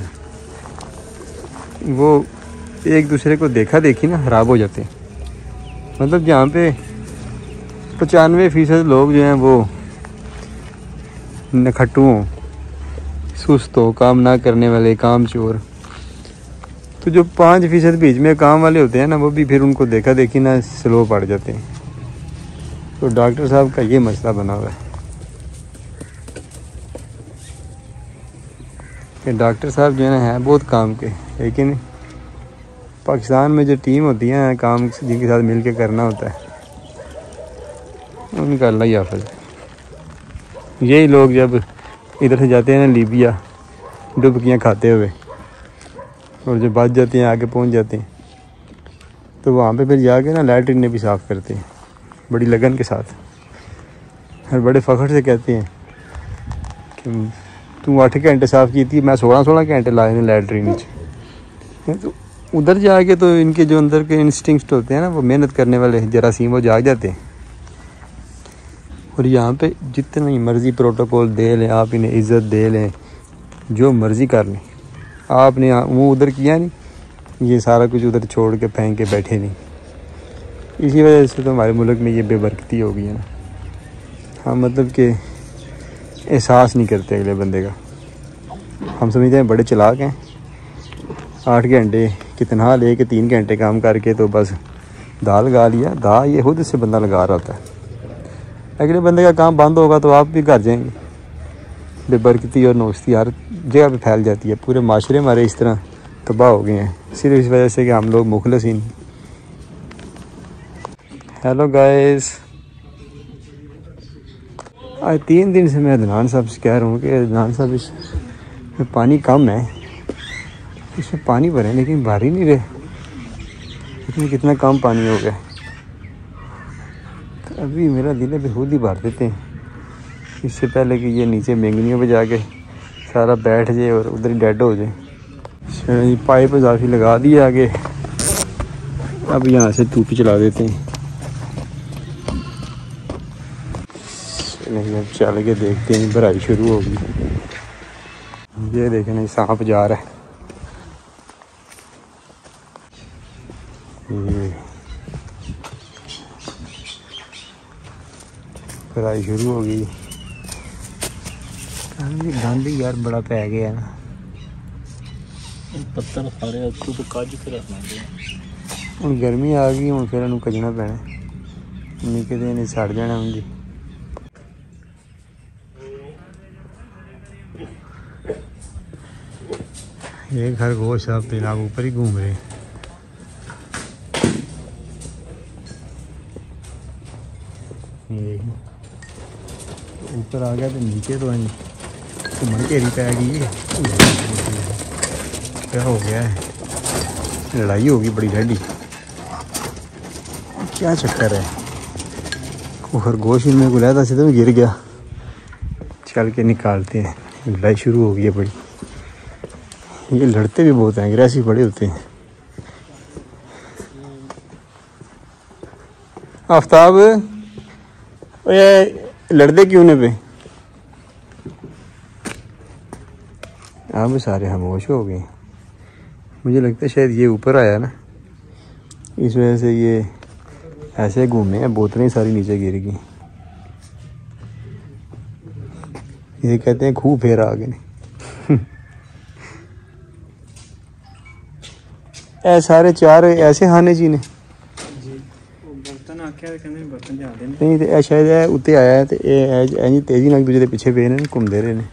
वो एक दूसरे को देखा देखी ना ख़राब हो जाते हैं। मतलब जहाँ पे 95% लोग जो हैं वो नखट्टू हों, सुस्त हो, काम ना करने वाले, काम चोर, तो जो 5% बीच में काम वाले होते हैं ना, वो भी फिर उनको देखा देखी ना स्लो पड़ जाते हैं। तो डॉक्टर साहब का ये मसला बना हुआ है कि डॉक्टर साहब जो है ना, है बहुत काम के, लेकिन पाकिस्तान में जो टीम होती है काम जिनके साथ मिल के करना होता है, उनका अल्लाह ही हाफ़िज़ है। यही लोग जब इधर से जाते हैं ना लीबिया, डुबकियाँ खाते हुए, और जब बच जाते हैं, आगे पहुंच जाते हैं, तो वहाँ पे फिर जाके ना लैट्रिन में भी साफ़ करते हैं बड़ी लगन के साथ, और बड़े फ़ख्र से कहते हैं कि तू 8 घंटे साफ़ की थी, मैं 16 घंटे लाए लैट्रिन। तो उधर जाके तो इनके जो अंदर के इंस्टिंक्ट होते हैं ना, वो मेहनत करने वाले जरासीम वो जाग जाते हैं। और यहाँ पे जितना ही मर्ज़ी प्रोटोकॉल दे लें आप, इन्हें इज़्ज़त दे लें, जो मर्ज़ी कर लें, आपने वो उधर किया नहीं, ये सारा कुछ उधर छोड़ के फेंक के बैठे नहीं। इसी वजह से तो हमारे मुल्क में ये बेबरकती हो गई है ना। हम मतलब कि एहसास नहीं करते अगले बंदे का। हम समझते हैं बड़े चालाक हैं, 8 घंटे कितना लेके 3 घंटे काम करके तो बस दाल लगा लिया। दाल ये खुद से बंदा लगा रहा होता है, अगले बंदे का काम बंद होगा तो आप भी घर जाएंगे। बेबरकती और नौस्ती हर जगह पे फैल जाती है। पूरे माशरे हमारे इस तरह तबाह हो गए हैं, सिर्फ इस वजह से कि हम लोग मुखलस ही नहीं। हेलो गाइस, आज 3 दिन से मैं अदनान साहब से कह रहा हूँ कि अदनान साहब इसमें पानी कम है, इसमें पानी भरे लेकिन भर ही नहीं रहे। इसमें कितना कम पानी हो गया। तो अभी मेरा दिल है खुद ही भर देते हैं, इससे पहले कि ये नीचे बेंगनियों पे जाके सारा बैठ जाए और उधर ही डेड हो जाए। चलो जी, पाइप इजाफी लगा दी आगे। अब यहाँ से टूपी चला देते हैं। नहीं, अब चल के देखते हैं, भराई शुरू होगी। ये देखें नहीं, सांप जा रहा है। ये भराई शुरू हो गई। गंद यार बड़ा पै गया ना। पत्थर सारे अच्छे तो काज फिर रखना ਹੁਣ ਗਰਮੀ ਆ ਗਈ, ਹੁਣ ਫਿਰ ਇਹਨੂੰ ਕੱਢਣਾ ਪੈਣਾ, ਨਹੀਂ ਕਿਤੇ ਇਹਨੇ ਸੜ ਜਾਣਾ ਹੁੰਦੀ। ये खरगोश सब जनाब ऊपर ही घूम रहे हैं। ये ऊपर आ गया तो नीचे तो घूमन घेरी पै गई है। क्या हो गया है? लड़ाई होगी बड़ी ढाडी। क्या चक्कर है? वो खरगोश इनमें को लहदा से तो गिर गया। चल के निकालते हैं। लड़ाई शुरू हो गई है बड़ी। ये लड़ते भी बहुत हैं, अग्रेसिव बड़े होते हैं। आफ्ताब, ये लड़ते क्यों ने पे? अब सारे खामोश हो गए। मुझे लगता है शायद ये ऊपर आया ना, इस वजह से ये ऐसे घूमे हैं। बोतलें सारी नीचे गिर गई। ये कहते हैं खूह फेर आ गए। ए सारे चार ऐसे खाने जी ने बर्तन आख्या बर्तन जाते नहीं तो शायद उत्ते आया है तो ये तेजी नाल दूजे के पीछे पे ने घूमते रहे ने।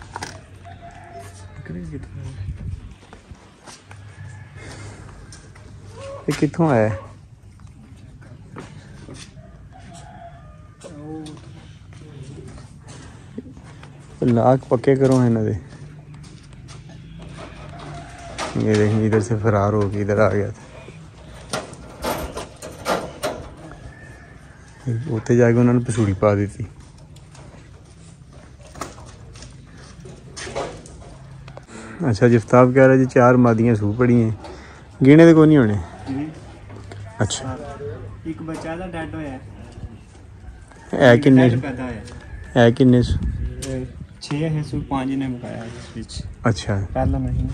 ये कित्थों आया है? लाख पक्के करो है ना दे। ये देखिए इधर से फरार हो गया, इधर आ गया था। उत्ते जाके उन्होंने पसूड़ी पा दी थी। अच्छा जिफ्ताब कह रहा जी 4 मादियाँ सूह पड़ी हैं, गिने तो को नहीं होने। अच्छा एक बच्चा दा डेड होया है किन्ने पैदा होया है किन्ने 6 है सु 5 ने मुकाया इस बीच। अच्छा पहला महीना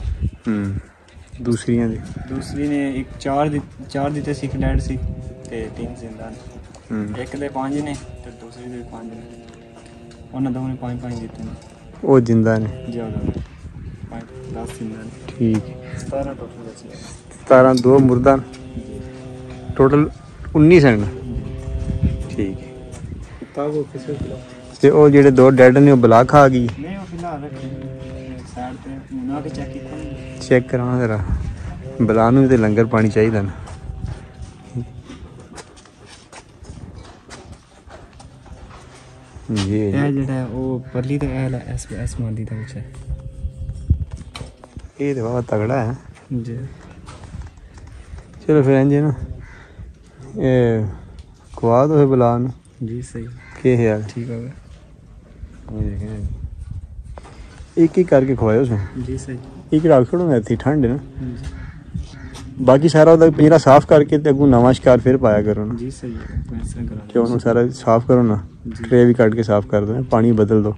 दूसरियां दी दूसरी ने एक 4 दिते सी, डेड सी ते 3 जिंदा ने। एक दे 5 ने ते दूसरी दे 5 ने। उन्होंने दोनों 5 दिते ने। वो जिंदा ने ज्यादा 10 जिंदा ने। ठीक 17 टोटल बचे। 17 2 मुर्दा टोटल 19 हैं। ठीक है। कुत्ता को किसे खिलाओ? ते ओ जेडे 2 डेड ने ओ बला खा गई। नहीं वो फिलहाल रखे साइड पे मुना के चेक कीता। चेक कराना जरा, बला नूं ते लंगर पानी चाहिए ना। ये जेड़ा वो परली ते एस मादी दा बच्चा है। ये तो बहुत तगड़ा है। जी चलो फिर इंजे ना ये खुआ दो बला नूं। जी सही के है यार? ठीक हो गया। एक ही करके खुआए उसमें। जी सही एक रख छोड़ो ना, थी ठंड है ना। बाकी सारा उधर पिंजरा साफ करके ते अगू नवा शिकार फिर पाया करो ना। जी सही है वैसे करा कि उन्होंने सारा साफ करो ना, ट्रे भी कट के साफ कर दो, पानी बदल दो।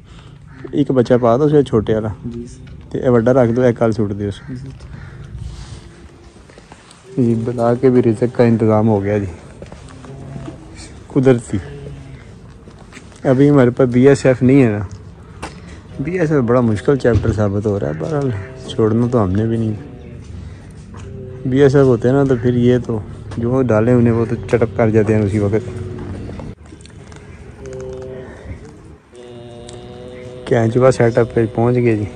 एक बच्चा पा दो उसे छोटे वाला जी ते वड्डा रख दो, एक कल सुट दो उस। जी बना के भी रिज़्क का इंतज़ाम हो गया जी, कुदरती। अभी हमारे पास BSF नहीं है ना। BSF बड़ा मुश्किल चैप्टर साबित हो रहा है। बहरहाल छोड़ना तो हमने भी नहीं। BSF होते हैं ना तो फिर ये तो जो डालें उन्हें वो तो चटक कर जाते हैं उसी वक्त। कैंचुआ सेटअप पे पहुंच गए जी।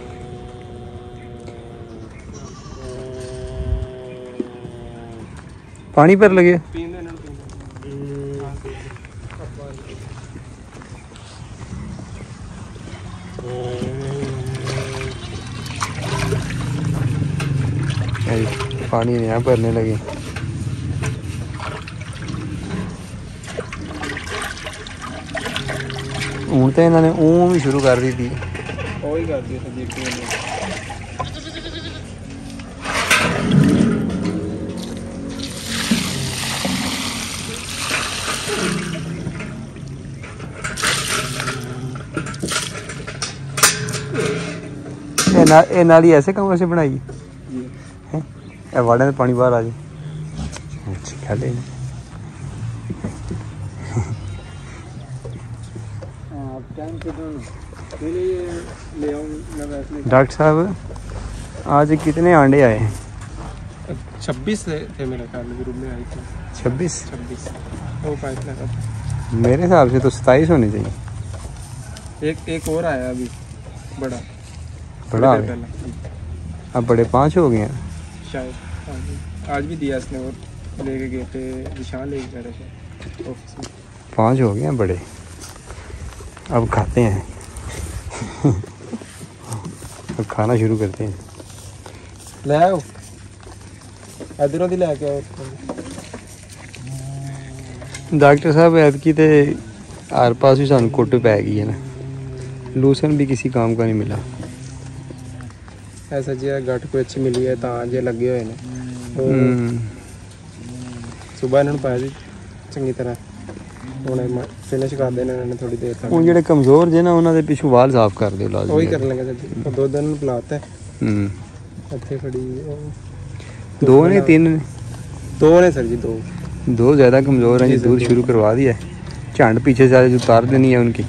पानी पर लगे पानी यहाँ भरने लगे। हूँ तो इन्होंने ऊँ भी शुरू कर दी थी। वही कर दिया था जीपी ने। ये नाली ऐसे कमरे से बनाई है, वाड़े में पानी बाहर आ जाए। अच्छी गल है। डॉक्टर साहब आज कितने अंडे आए हैं? 26 थे मेरे ख्याल में ग्रुप में आई थी। 26 वो पाइप लगा था। मेरे हिसाब से तो 27 होने चाहिए। एक और आया अभी बड़ा आ गया। अब बड़े 5 हो गए हैं शायद। आज भी दिया इसने और लेके गए थे, निशान लेके जा रहे थे ऑफिस में। 5 हो गए हैं बड़े। अब खाते हैं। अब खाना शुरू करते हैं। ले आओ इधरों दी लेके आओ। डॉक्टर साहब ऐतकी तो आर पास भी सानू कुट पै गई है ना, लूसन भी किसी काम का नहीं मिला। ऐसा जी गट कोई अच्छी मिली है ਤਾਂ ਜੇ ਲੱਗੇ ਹੋਏ ਨੇ। ਸੁਬਾਹ ਇਹਨਾਂ ਨੂੰ ਪਾਇਆ ਸੀ ਚੰਗੀ ਤਰ੍ਹਾਂ, ਹੁਣ ਫਿਨਿਸ਼ ਕਰ ਦੇਣਾ ਇਹਨਾਂ ਨੇ ਥੋੜੀ ਦੇਰ ਤੱਕ। ਉਹ ਜਿਹੜੇ ਕਮਜ਼ੋਰ ਜੇ ਨਾ ਉਹਨਾਂ ਦੇ ਪਿੱਛੋਂ ਵਾਲ ਸਾਫ਼ ਕਰ ਦਿਓ ਲਾਜ਼ਮੀ। ਉਹੀ ਕਰ ਲਾਂਗੇ ਸਰ। ਦੋ ਦਿਨ ਨੂੰ ਬੁਲਾਤਾ ਇੱਥੇ ਖੜੀ। दो ने 3 ने? दो ने सर जी, दो ज़्यादा कमज़ोर हैं जी। दूध शुरू करवा दिया है, झंड पीछे से उतार देनी है उनकी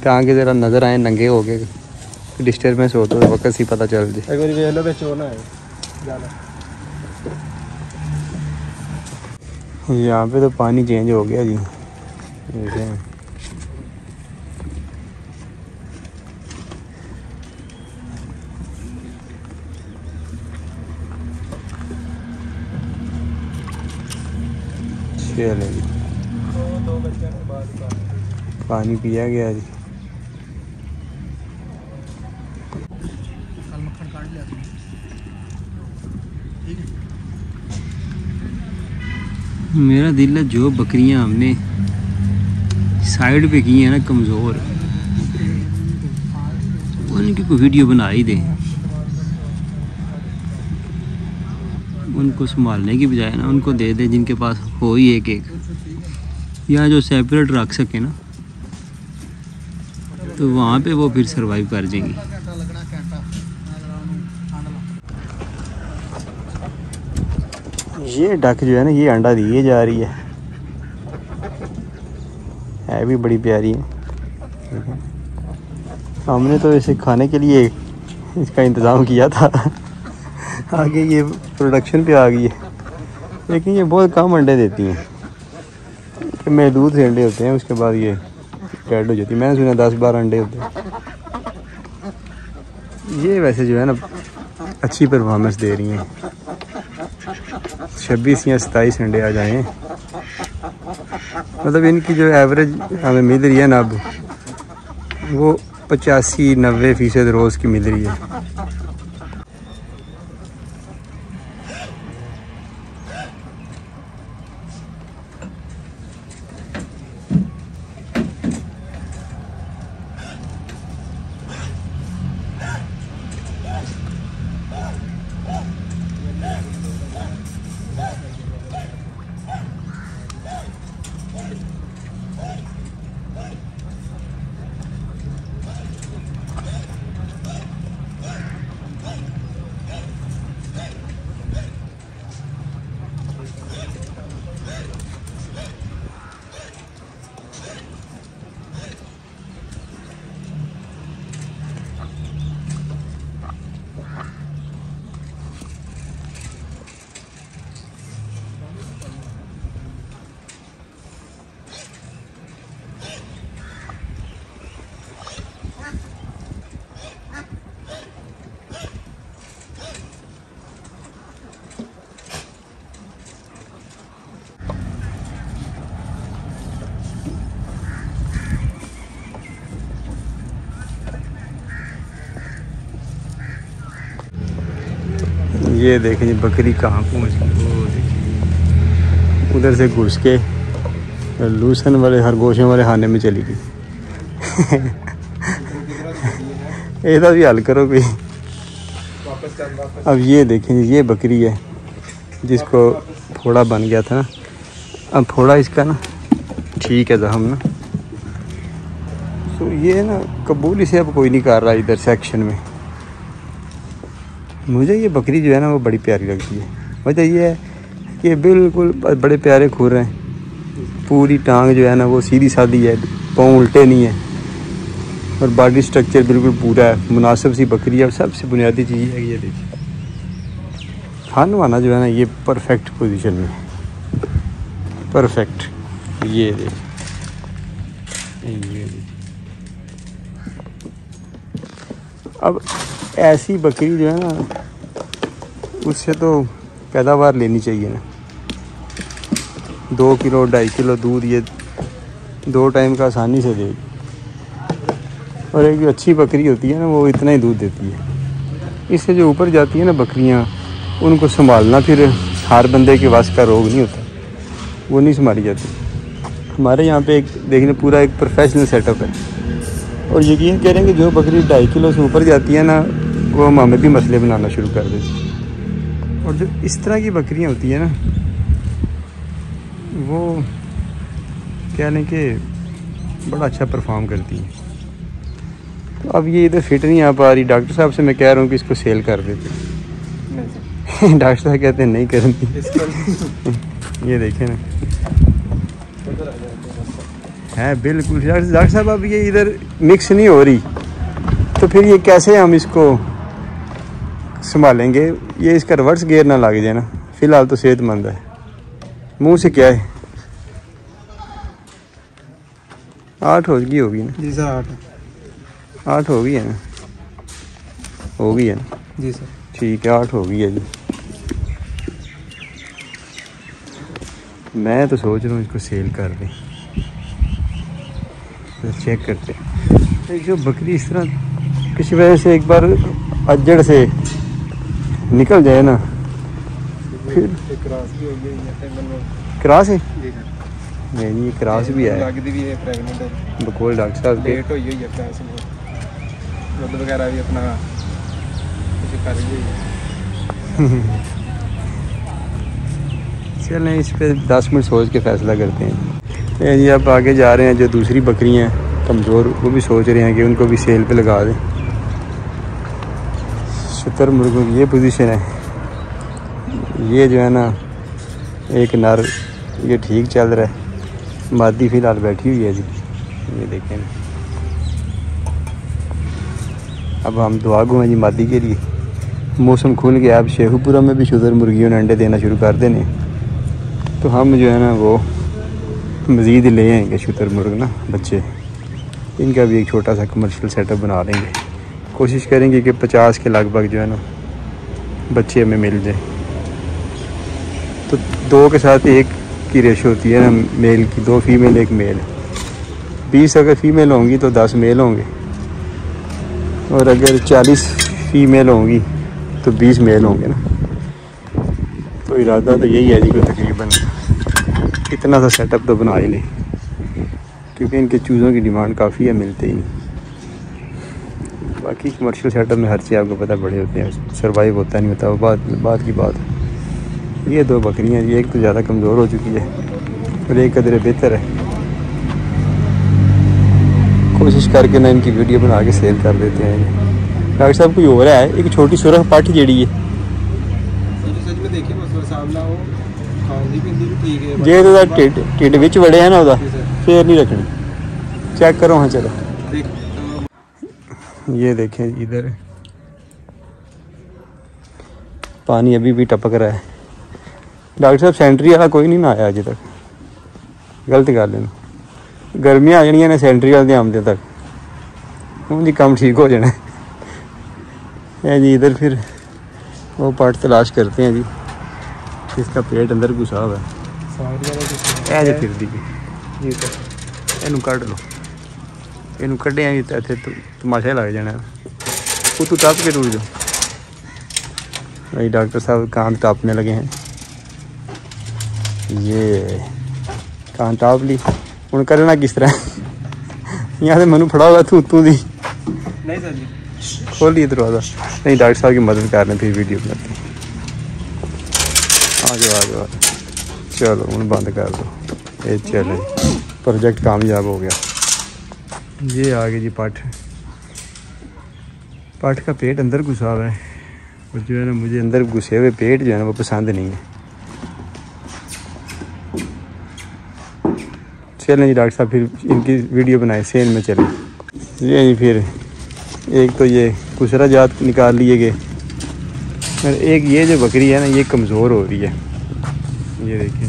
ताकि ज़रा नज़र आए नंगे हो गए। डिस्टर्बेंस हो तो वक्त से पता चल जाए। एक बार वेख लो बिच होना है ज़्यादा। यहाँ पे तो पानी चेंज हो गया जी। चलो जी पानी पिया गया जी। मेरा दिल है जो बकरियां हमने साइड पे की हैं ना कमज़ोर, उनकी कोई वीडियो बना ही दे। उनको संभालने की बजाय ना उनको दे दे जिनके पास हो ही एक या जो सेपरेट रख सके ना, तो वहाँ पे वो फिर सरवाइव कर जाएंगी। ये डक जो है ना ये अंडा दिए जा रही है भी बड़ी प्यारी है। हमने तो इसे खाने के लिए इसका इंतज़ाम किया था, आगे ये प्रोडक्शन पे आ गई है, लेकिन ये बहुत कम अंडे देती हैं। महदूद से अंडे होते हैं, उसके बाद ये डेड हो जाती है। मैंने सुना 10-12 अंडे होते हैं। ये वैसे जो है ना अच्छी परफॉर्मेंस दे रही हैं। 26 या 27 अंडे आ जाएँ, मतलब इनकी जो एवरेज हमें मिल रही है ना अब वो 85-90% रोज़ की मिल रही है। ये देखें जी बकरी कहाँ पहुँच गई, वो देखिए उधर से घुस के लूसन वाले खरगोशों वाले खाने में चली गई। ਇਹਦਾ भी हल करो कोई। अब ये देखें, ये बकरी है जिसको फोड़ा बन गया था ना। अब फोड़ा इसका ना ठीक है जहम ना, तो ये ना कबूल इसे अब कोई नहीं कर रहा इधर सेक्शन में। मुझे ये बकरी जो है ना वो बड़ी प्यारी लगती है। वजह ये है कि बिल्कुल बड़े प्यारे खुर हैं, पूरी टांग जो है ना वो सीधी सादी है, पाँव उल्टे नहीं है, और बॉडी स्ट्रक्चर बिल्कुल पूरा है, मुनासिब सी बकरी है। और सबसे बुनियादी चीज़ है ये देखिए खान वाना जो है ना ये परफेक्ट पोजीशन में, परफेक्ट। ये देखिए अब ऐसी बकरी जो है ना उससे तो पैदावार लेनी चाहिए ना। 2 किलो 2.5 किलो दूध ये 2 टाइम का आसानी से देगी। और एक जो अच्छी बकरी होती है ना वो इतना ही दूध देती है। इससे जो ऊपर जाती है ना बकरियां, उनको संभालना फिर हर बंदे के वास का रोग नहीं होता, वो नहीं संभाली जाती। हमारे यहाँ पे एक देखने पूरा एक प्रोफेशनल सेटअप है। और यकीन करेंगे जो बकरी 2.5 किलो से ऊपर जाती है ना वो हमें भी मसले बनाना शुरू कर देती है। और जो इस तरह की बकरियाँ होती है ना वो कह लें कि बड़ा अच्छा परफॉर्म करती हैं। तो अब ये इधर फिट नहीं आ पा रही। डॉक्टर साहब से मैं कह रहा हूँ कि इसको सेल कर देते। डॉक्टर साहब कहते हैं नहीं करेंगे। ये देखें ना है बिल्कुल। डॉक्टर साहब अब ये इधर मिक्स नहीं हो रही तो फिर ये कैसे हम इसको संभालेंगे? ये इसका रिवर्स गियर ना लग जाए ना। फिलहाल तो सेहतमंद है। मुंह से क्या है 8 होगी ना जी सर। 8 हो गई है ना, हो गई है ना जी सर। ठीक है 8 हो गई है जी। मैं तो सोच रहा हूँ इसको सेल कर दें। तो चेक करते हैं एक जो बकरी इस तरह किसी वजह से एक बार अजड़ से निकल जाए ना फिर क्रॉस है। नहीं क्रॉस भी है बकोल डॉक्टर साहब लेट हुई है क्रॉस में, दुध वगैरह भी अपना कुछ कर रही है। चलें इस पे 10 मिनट सोच के फ़ैसला करते हैं। जी अब आगे जा रहे हैं। जो दूसरी बकरियां हैं कमज़ोर वो भी सोच रहे हैं कि उनको भी सेल पे लगा दें। शुतर मुर्गों की ये पोजीशन है। ये जो है ना एक नर ये ठीक चल रहा है, मादी फ़िलहाल बैठी हुई है जी। ये देखें अब हम दुआ गो हैं जी मादी के लिए। मौसम खुल गया, अब शेखुपुरा में भी शुतर मुर्गियों ने अंडे देना शुरू कर देने। तो हम जो है ना वो मज़ीद ले आएंगे शुतर मुर्ग ना बच्चे। इनका भी एक छोटा सा कमर्शियल सेटअप बना लेंगे। कोशिश करेंगे कि 50 के लगभग जो है ना बच्चे हमें मिल जाए। तो 2 के साथ 1 की रेशो होती है ना मेल की, 2 फीमेल 1 मेल। 20 अगर फीमेल होंगी तो 10 मेल होंगे, और अगर 40 फीमेल होंगी तो 20 मेल होंगे ना। तो इरादा तो यही है जी, कोई तकरीबन इतना सा सेटअप तो बना ही लें, क्योंकि इनके चूज़ों की डिमांड काफ़ी है, मिलते ही नहीं। बाकी कमर्शियल सेटअप में हर चीज़ आपको पता बड़े होते हैं, सर्वाइव होता नहीं होता, वो बात की बात है। ये 2 बकरियाँ जी, एक तो ज़्यादा कमज़ोर हो चुकी है और एक कदर बेहतर है। कोशिश करके ना इनकी वीडियो बना के सेल कर देते हैं। डॉक्टर साहब कोई हो रहा है एक छोटी सुरख पट जी है जे तो ढिड विच वड़े है ना वह फिर नहीं रखनी। चेक करो हाँ चलो। ये देखें इधर पानी अभी भी टपक रहा है। डॉक्टर साहब सेंट्री वाला कोई नहीं ना आया अजे तक। गलत गल है, गर्मियाँ आ जानियां ने सेंट्री वाले आमदे तक हूँ जी काम ठीक हो जाना है जी। इधर फिर वो पार्ट तलाश करते हैं जी, इसका पेट अंदर घुसा हुआ है। ऐसे फिर दी इनू कढ़ लो, इनू कढ़िया भी तो इतने तमाशा लग जाना। वो तू टप के टूट जाओ भाई। डॉक्टर साहब कान टापने लगे हैं। ये कान टाप ली, हूँ करना किस तरह यहाँ से मनु फड़ा हुआ तू दी नहीं सर जी, खोल दिए दरवाज़ा। नहीं डॉक्टर साहब की मदद कर रहे हैं, फिर वीडियो बनाते हैं। आ जाओ चलो हूँ बंद कर दो। ये चले प्रोजेक्ट कामयाब हो गया। ये आ गई जी पाठ का पेट अंदर घुसा हुआ है, और जो है ना मुझे अंदर घुसे हुए पेट जो है ना वो पसंद नहीं है। चलें जी डॉक्टर साहब फिर इनकी वीडियो बनाए, सेल में चलें। ये जी फिर एक तो ये कुसरा जात निकाल लिए गए, और एक ये जो बकरी है ना ये कमज़ोर हो रही है। ये देखिए,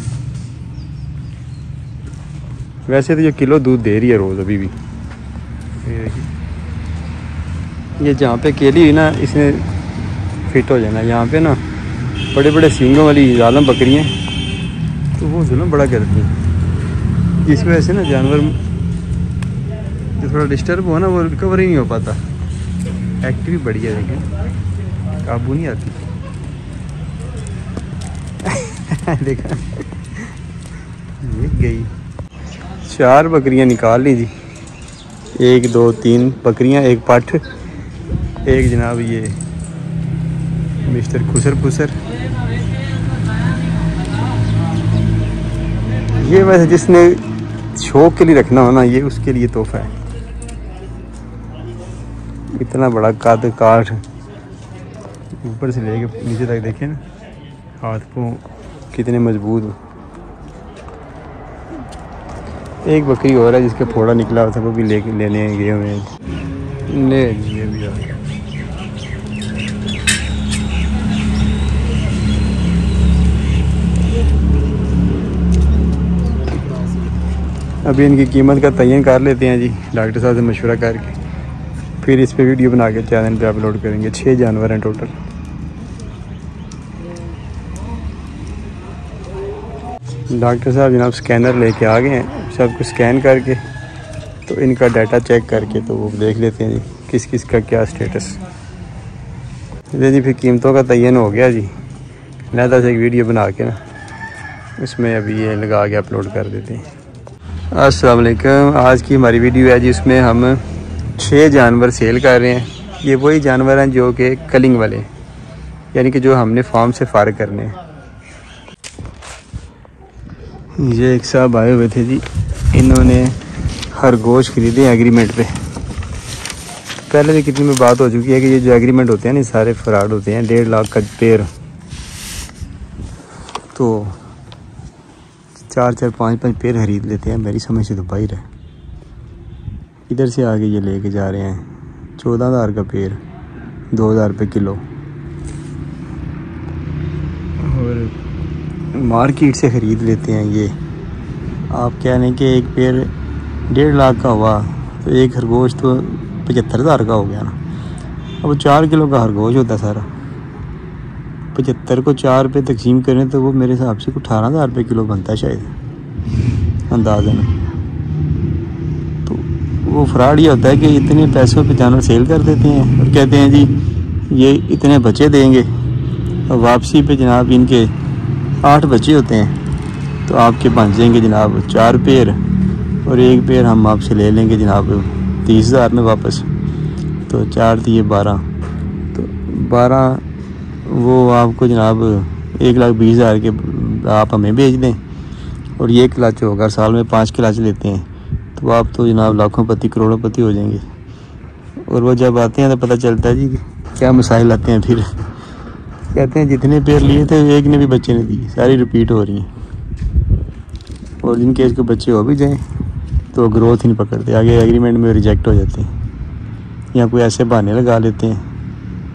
वैसे तो ये किलो दूध दे रही है रोज़ अभी भी। ये देखिए, ये जहाँ पे केली हुई ना इसने फिट हो जाना। यहाँ पे ना बड़े बड़े सींगों वाली जालम बकरियाँ, तो वो जुल्म बड़ा करती हैं, जिस वजह से ना जानवर जो थोड़ा डिस्टर्ब हो ना वो रिकवर ही नहीं हो पाता। एक्टिव बड़ी है लेकिन काबू नहीं आती। देखा, ये गई। 4 बकरियां निकाल ली जी, 1 2 3 बकरियां, एक पाठ, एक जनाब ये मिस्टर खुसर फुसर। ये वैसे जिसने शौक के लिए रखना हो ना ये उसके लिए तोहफा है। इतना बड़ा कद काठ ऊपर से लेके नीचे तक देखें ना, हाथ को कितने मजबूत हो। एक बकरी और है जिसके फोड़ा निकला हुआ था, वो भी लेने गए हुए हैं। ले ये भी आ गया। अभी इनकी कीमत का तयन कर लेते हैं जी डॉक्टर साहब से मशवरा करके, फिर इस पे वीडियो बना के चैनल पे अपलोड करेंगे। 6 जानवर हैं टोटल। डॉक्टर साहब जनाब स्कैनर लेके आ गए हैं, सब कुछ स्कैन करके तो इनका डाटा चेक करके तो वो देख लेते हैं जी किस किस का क्या स्टेटस। जी फिर कीमतों का तयन हो गया जी। लहदा से एक वीडियो बना के ना उसमें अभी ये लगा के अपलोड कर देते हैं। अस्सलाम वालेकुम, आज की हमारी वीडियो है जी, उसमें हम 6 जानवर सेल कर रहे हैं। ये वही जानवर हैं जो कि कलिंग वाले, यानी कि जो हमने फार्म से फार्ग करने हैं। ये एक साहब आए हुए थे जी, इन्होंने खरगोश खरीदे एग्रीमेंट पे। पहले भी कितनी में बात हो चुकी है कि ये जो एग्रीमेंट होते हैं ना सारे फ्रॉड होते हैं। 1.5 लाख का पेड़, तो 4 5 पेड़ खरीद लेते हैं। मेरी समझ से तो बाहर है। इधर से आगे ये लेके जा रहे हैं 14,000 का पेड़, 2,000 रुपये किलो। और मार्केट से ख़रीद लेते हैं ये। आप कह रहे हैं कि एक पेड़ 1.5 लाख का हुआ तो एक खरगोश तो 75,000 का हो गया ना। अब 4 किलो का खरगोश होता है सारा, 75 को 4 पे तकसीम करें तो वो मेरे हिसाब से 18,000 रुपये किलो बनता है शायद, अंदाज़न। तो वो फ्रॉड ये होता है कि इतने पैसों पे जानवर सेल कर देते हैं और कहते हैं जी ये इतने बच्चे देंगे, और वापसी पे जनाब इनके 8 बच्चे होते हैं, तो आपके बन जाएंगे जनाब 4 पेड़, और एक पेड़ हम आपसे ले लेंगे जनाब 30,000 में वापस। तो 4 दिए 12, तो 12 वो आपको जनाब 1,20,000 के आप हमें भेज दें, और ये क्लच होगा। साल में 5 क्लच लेते हैं, तो आप तो जनाब लाखों पति करोड़ों पति हो जाएंगे। और वो जब आते हैं तो पता चलता है जी क्या मसाइल आते हैं। फिर कहते हैं जितने पेड़ लिए थे एक ने भी बच्चे नहीं दिए, सारी रिपीट हो रही हैं। और जिनके इसके बच्चे हो भी जाएँ तो ग्रोथ ही नहीं पकड़ते, आगे एग्रीमेंट में रिजेक्ट हो जाते हैं, या कोई ऐसे बहाने लगा लेते हैं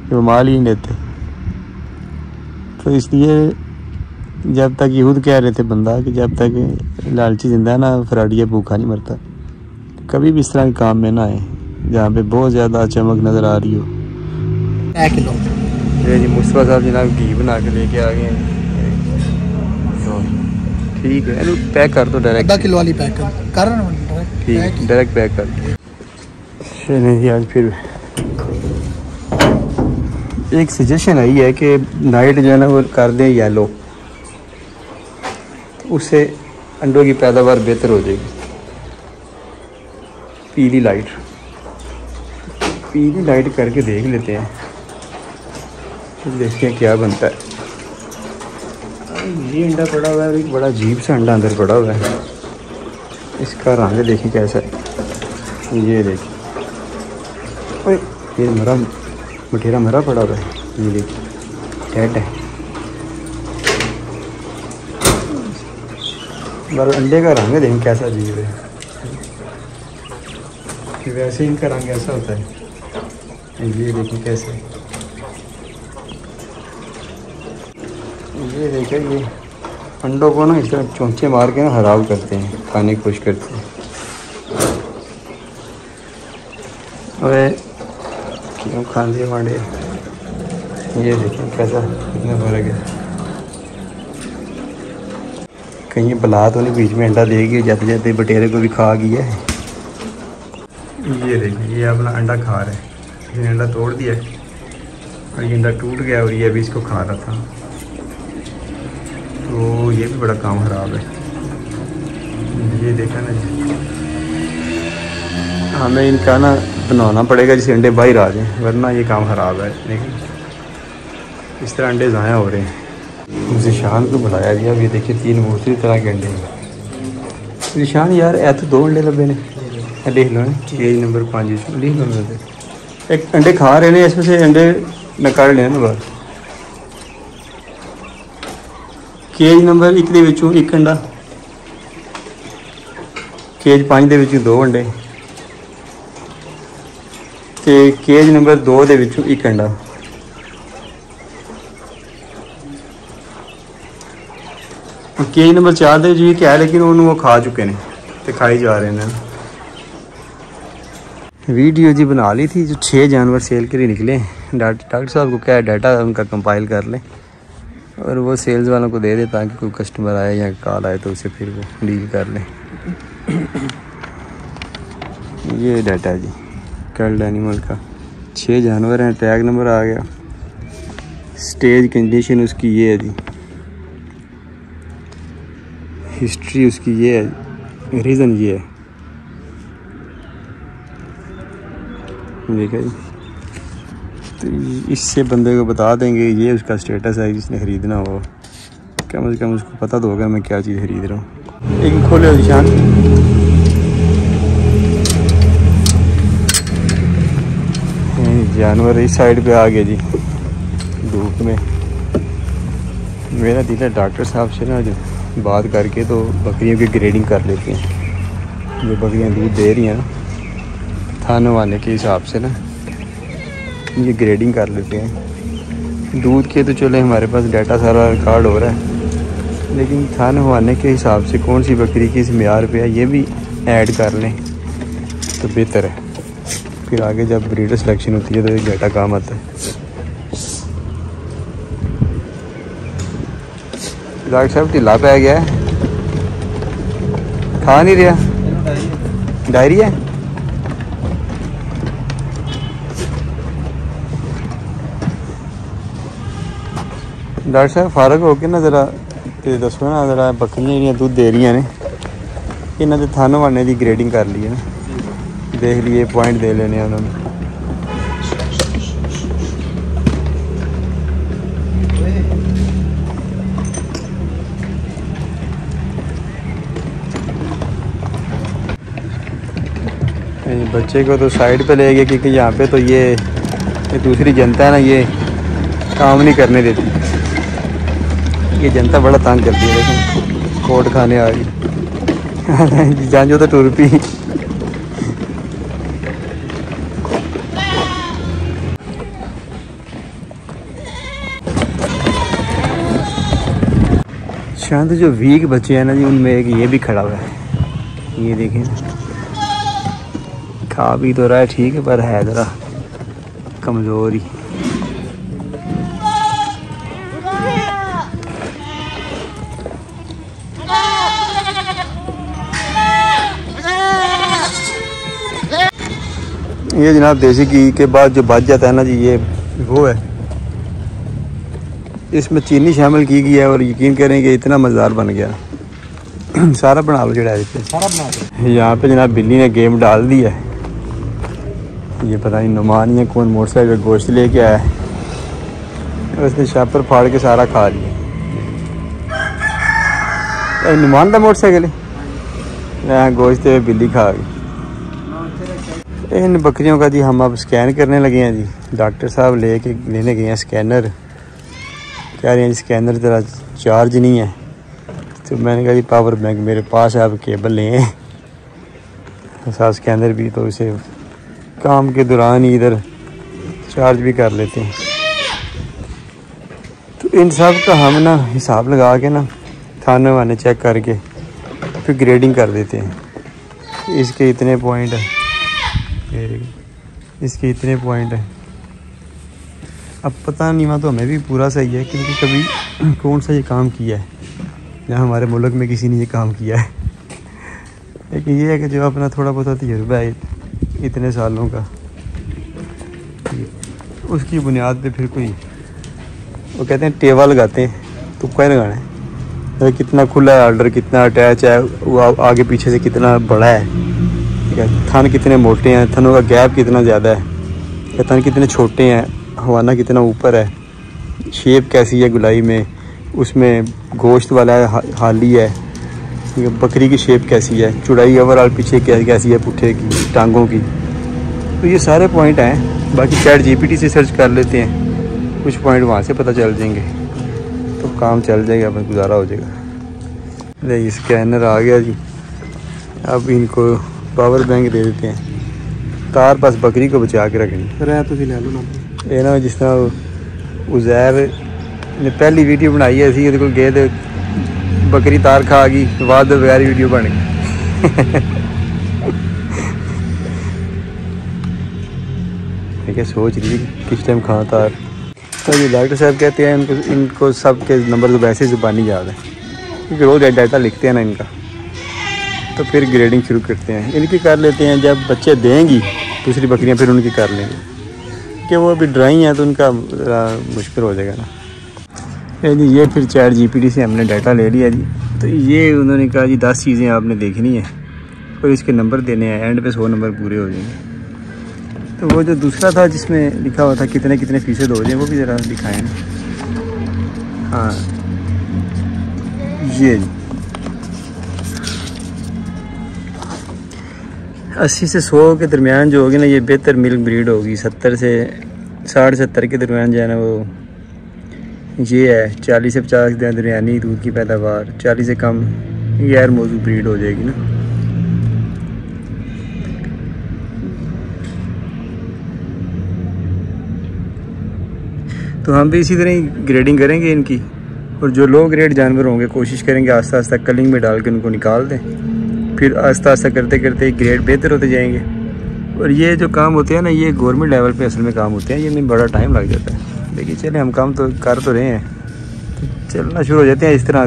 कि वो माल ही नहीं देते। तो इसलिए जब तक यहूद कह रहे थे बंदा कि जब तक लालची जिंदा है ना फ्रॉडिया भूखा नहीं मरता। कभी भी इस तरह के काम में ना आए जहाँ पे बहुत ज़्यादा चमक नज़र आ रही हो। 1 किलो ये जी मुस्तफा साहब जनाब घी बना के लेके आ गए हैं। ठीक है, अरे पैक कर दो डायरेक्ट। 1 किलो वाली पैक कर ठीक है, डायरेक्ट पैक कर दो। नहीं आज फिर एक सजेशन आई है कि नाइट जो है ना वो कर दें येलो, उससे अंडों की पैदावार बेहतर हो जाएगी। पीली लाइट करके देख लेते हैं, तो देखते हैं क्या बनता है। ये अंडा पड़ा हुआ है, एक बड़ा अजीब सा अंडा अंदर पड़ा हुआ है। इसका रंग देखिए कैसा है, ये देखिए, ओए ये मठेरा मरा पड़ा हुआ है, ये देखिए डेड है। पर अंडे का रंग देखें कैसा अजीब है, वैसे इनका रंग ऐसा होता है। ये देखिए कैसे, ये देखिए ये अंडों को ना इस तरह चोंचे मार के ना खराब करते हैं, खाने की कोशिश करते हैं। अरे क्यों खाते वांडे, ये देखिए कैसा कितना फर्क है। कहीं बला तो नहीं बीच में अंडा देगी, जाते जाते बटेरे को भी खा गया है। ये देखिए ये अपना अंडा खा रहा है, इसने अंडा तोड़ दिया है और ये अंडा टूट गया और ये अभी इसको खा रहा था, तो ये भी बड़ा काम ख़राब है। ये देखा ना जी, हमें इनका ना बनाना पड़ेगा जिससे अंडे बाहर आ जाए, वरना ये काम ख़राब है। लेकिन इस तरह अंडे ज़ाया हो रहे हैं। ज़िशान को बुलाया गया, ये देखिए 3 दूसरी तरह के अंडे हैं। ज़िशान यार ऐ तो 2 अंडे लगे ने, लिख लो पेज नंबर 5 लिख लो। एक अंडे खा रहे हैं, इसमें से अंडे निकाल लेना बाहर। केज नंबर 1 ਦੇ ਵਿੱਚੋਂ 1 अंडा, केज 5 ਦੇ ਵਿੱਚੋਂ 2 अंडे ਤੇ केज नंबर 2 ਦੇ ਵਿੱਚੋਂ 1 अंडा। केज नंबर 4 ਦੇ ਵਿੱਚ ਵੀ ਕਿਹਾ, लेकिन ਉਹਨੂੰ वो खा चुके हैं तो खाई जा रहे हैं। वीडियो जी बना ली थी, जो 6 जानवर सेल के लिए निकले। डॉक्टर साहब को क्या है, डाटा उनका कंपाइल कर लें और वो सेल्स वालों को दे दे, ताकि कोई कस्टमर आए या कॉल आए तो उसे फिर वो डील कर लें। ये डाटा जी कर्ल्ड एनिमल का, 6 जानवर हैं, टैग नंबर आ गया, स्टेज कंडीशन उसकी ये है जी, हिस्ट्री उसकी ये है, रीज़न ये है, देखा जी। तो इससे बंदे को बता देंगे ये उसका स्टेटस है, जिसने ख़रीदना हो कम से कम उसको पता तो होगा मैं क्या चीज़ ख़रीद रहा हूँ। एक खोले निशान, जानवर इस साइड पे आ गए जी धूप में। मेरा दिल है डॉक्टर साहब से ना जो बात करके तो बकरियों की ग्रेडिंग कर लेते हैं। जो बकरियाँ दूध दे रही हैं ना, थाने वाले के हिसाब से ना ये ग्रेडिंग कर लेते हैं। दूध के तो चले हमारे पास डाटा सारा रिकॉर्ड हो रहा है, लेकिन थाने वाले के हिसाब से कौन सी बकरी किस म्यार पे है ये भी ऐड कर लें तो बेहतर है। फिर आगे जब ब्रीडर सिलेक्शन होती है तो एक डाटा काम आता है। डॉक्टर साहब ढिला पै गया है, खा नहीं रहा, डायरिया है। डॉक्टर साहब फारग हो के ना ज़रा तो दसो ना, ज़रा बकरियाँ दूध दे रही ने, इन्हों के थानों वाले की ग्रेडिंग कर ली है ना, देख लिए पॉइंट दे लेने उन्होंने। बच्चे को तो साइड पे ले गए, क्योंकि यहाँ पे तो ये दूसरी जनता है ना, ये काम नहीं करने देती। ये जनता बड़ा तंग करती है, लेकिन कोट खाने आ गई जान जो तो टूर पी। शांत जो वीक बच्चे हैं ना जी, उनमें एक ये भी खड़ा हुआ है, ये देखें, खा भी तो रहा है ठीक है, पर है ज़रा कमज़ोर ही। ये जनाब देसी घी के बाद जो बच जाता है ना जी, ये वो है, इसमें चीनी शामिल की गई है और यकीन करें कि इतना मज़ेदार बन गया। सारा बना लो, चढ़ा देते सारा बना दो। यहाँ पे जनाब बिल्ली ने गेम डाल दी है। ये पता नहीं नुमान या कौन मोटरसाइकिल का गोश्त लेके आया है, उसने शापर फाड़ के सारा खा लिया। नुमान का मोटरसाइकिल है, यहाँ गोश्त बिल्ली खा गई। इन बकरियों का जी हम अब स्कैन करने लगे हैं जी। डॉक्टर साहब लेने गए हैं स्कैनर, कह रहे हैं स्कैनर ज़रा चार्ज नहीं है। तो मैंने कहा जी पावर बैंक मेरे पास है, आप केबल लें साथ स्कैनर भी, तो इसे काम के दौरान ही इधर चार्ज भी कर लेते हैं। तो इन सब का हम ना हिसाब लगा के ना थाने वाने चेक करके फिर ग्रेडिंग कर देते हैं। इसके इतने पॉइंट है, इसके इतने पॉइंट है। अब पता नहीं वहाँ तो हमें भी पूरा सही है, क्योंकि कभी कौन सा ये काम किया है या हमारे मुल्क में किसी ने ये काम किया है। लेकिन ये है कि जो अपना थोड़ा बहुत तजुर्बा है इतने सालों का, उसकी बुनियाद पे फिर कोई वो कहते हैं टेवा लगाते हैं, तुक्का ही लगाना है। तो कितना खुला है ऑर्डर, कितना अटैच है, वो आगे पीछे से कितना बड़ा है, ठीक है, थन कितने मोटे हैं, थनों का गैप कितना ज़्यादा है, या थन कितने छोटे हैं, हवाना कितना ऊपर है, शेप कैसी है गुलाई में, उसमें गोश्त वाला है हाली है, ठीक है, बकरी की शेप कैसी है, चौड़ाई ओवरऑल पीछे कैसी है पुट्ठे की टांगों की। तो ये सारे पॉइंट हैं। बाकी चैट जीपीटी से सर्च कर लेते हैं, कुछ पॉइंट वहाँ से पता चल जाएंगे, तो काम चल जाएगा, अपना गुजारा हो जाएगा। ये स्कैनर आ गया जी। अब इनको पावर बैंक दे देते हैं। तार पास बकरी को बचा के रखनी रह तुसी ले लो ना। ये ना जिस तरह उज़ैर ने पहली वीडियो बनाई है, असी को गए तो बकरी तार खा गई, बाद बगैर वीडियो बन गई। क्या सोच रही थी किस टाइम खा तार। तो ये डॉक्टर साहब कहते हैं इनको सब के नंबर तो वैसे ज़ुबानी याद है, क्योंकि रोज़ डाटा लिखते हैं ना इनका। तो फिर ग्रेडिंग शुरू करते हैं, इनकी कर लेते हैं। जब बच्चे देंगी दूसरी बकरियां फिर उनकी कर लेंगे, कि वो अभी ड्राई हैं तो उनका मुश्किल हो जाएगा ना। जी ये फिर चैट जीपीटी से हमने डाटा ले लिया जी। तो ये उन्होंने कहा जी 10 चीज़ें आपने देखनी है और इसके नंबर देने हैं, एंड पे 100 नंबर पूरे हो जाएंगे। तो वो जो दूसरा था जिसमें लिखा हुआ था कितने कितने फ़ीसद हो जाए, वो भी ज़रा दिखाएँ ना। हाँ ये 80 से 100 के दरमियान जो होगी ना, ये बेहतर मिल्क ब्रीड होगी। 70 से 60-70 के दरमियान जो है ना वो ये है। 40 से 50 के दरमियानी दूध की पैदावार, 40 से कम ये गैर मौजू ब्रीड हो जाएगी ना। तो हम भी इसी तरह ही ग्रेडिंग करेंगे इनकी, और जो लो ग्रेड जानवर होंगे कोशिश करेंगे आस्ता आस्ता कलिंग में डाल के उनको निकाल दें, फिर आस्ता आस्ता करते करते ग्रेड बेहतर होते जाएंगे। और ये जो काम होते हैं ना, ये गवर्नमेंट लेवल पे असल में काम होते हैं, ये में बड़ा टाइम लग जाता है। लेकिन चले हम काम तो कर तो रहे हैं, तो चलना शुरू हो जाते हैं इस तरह।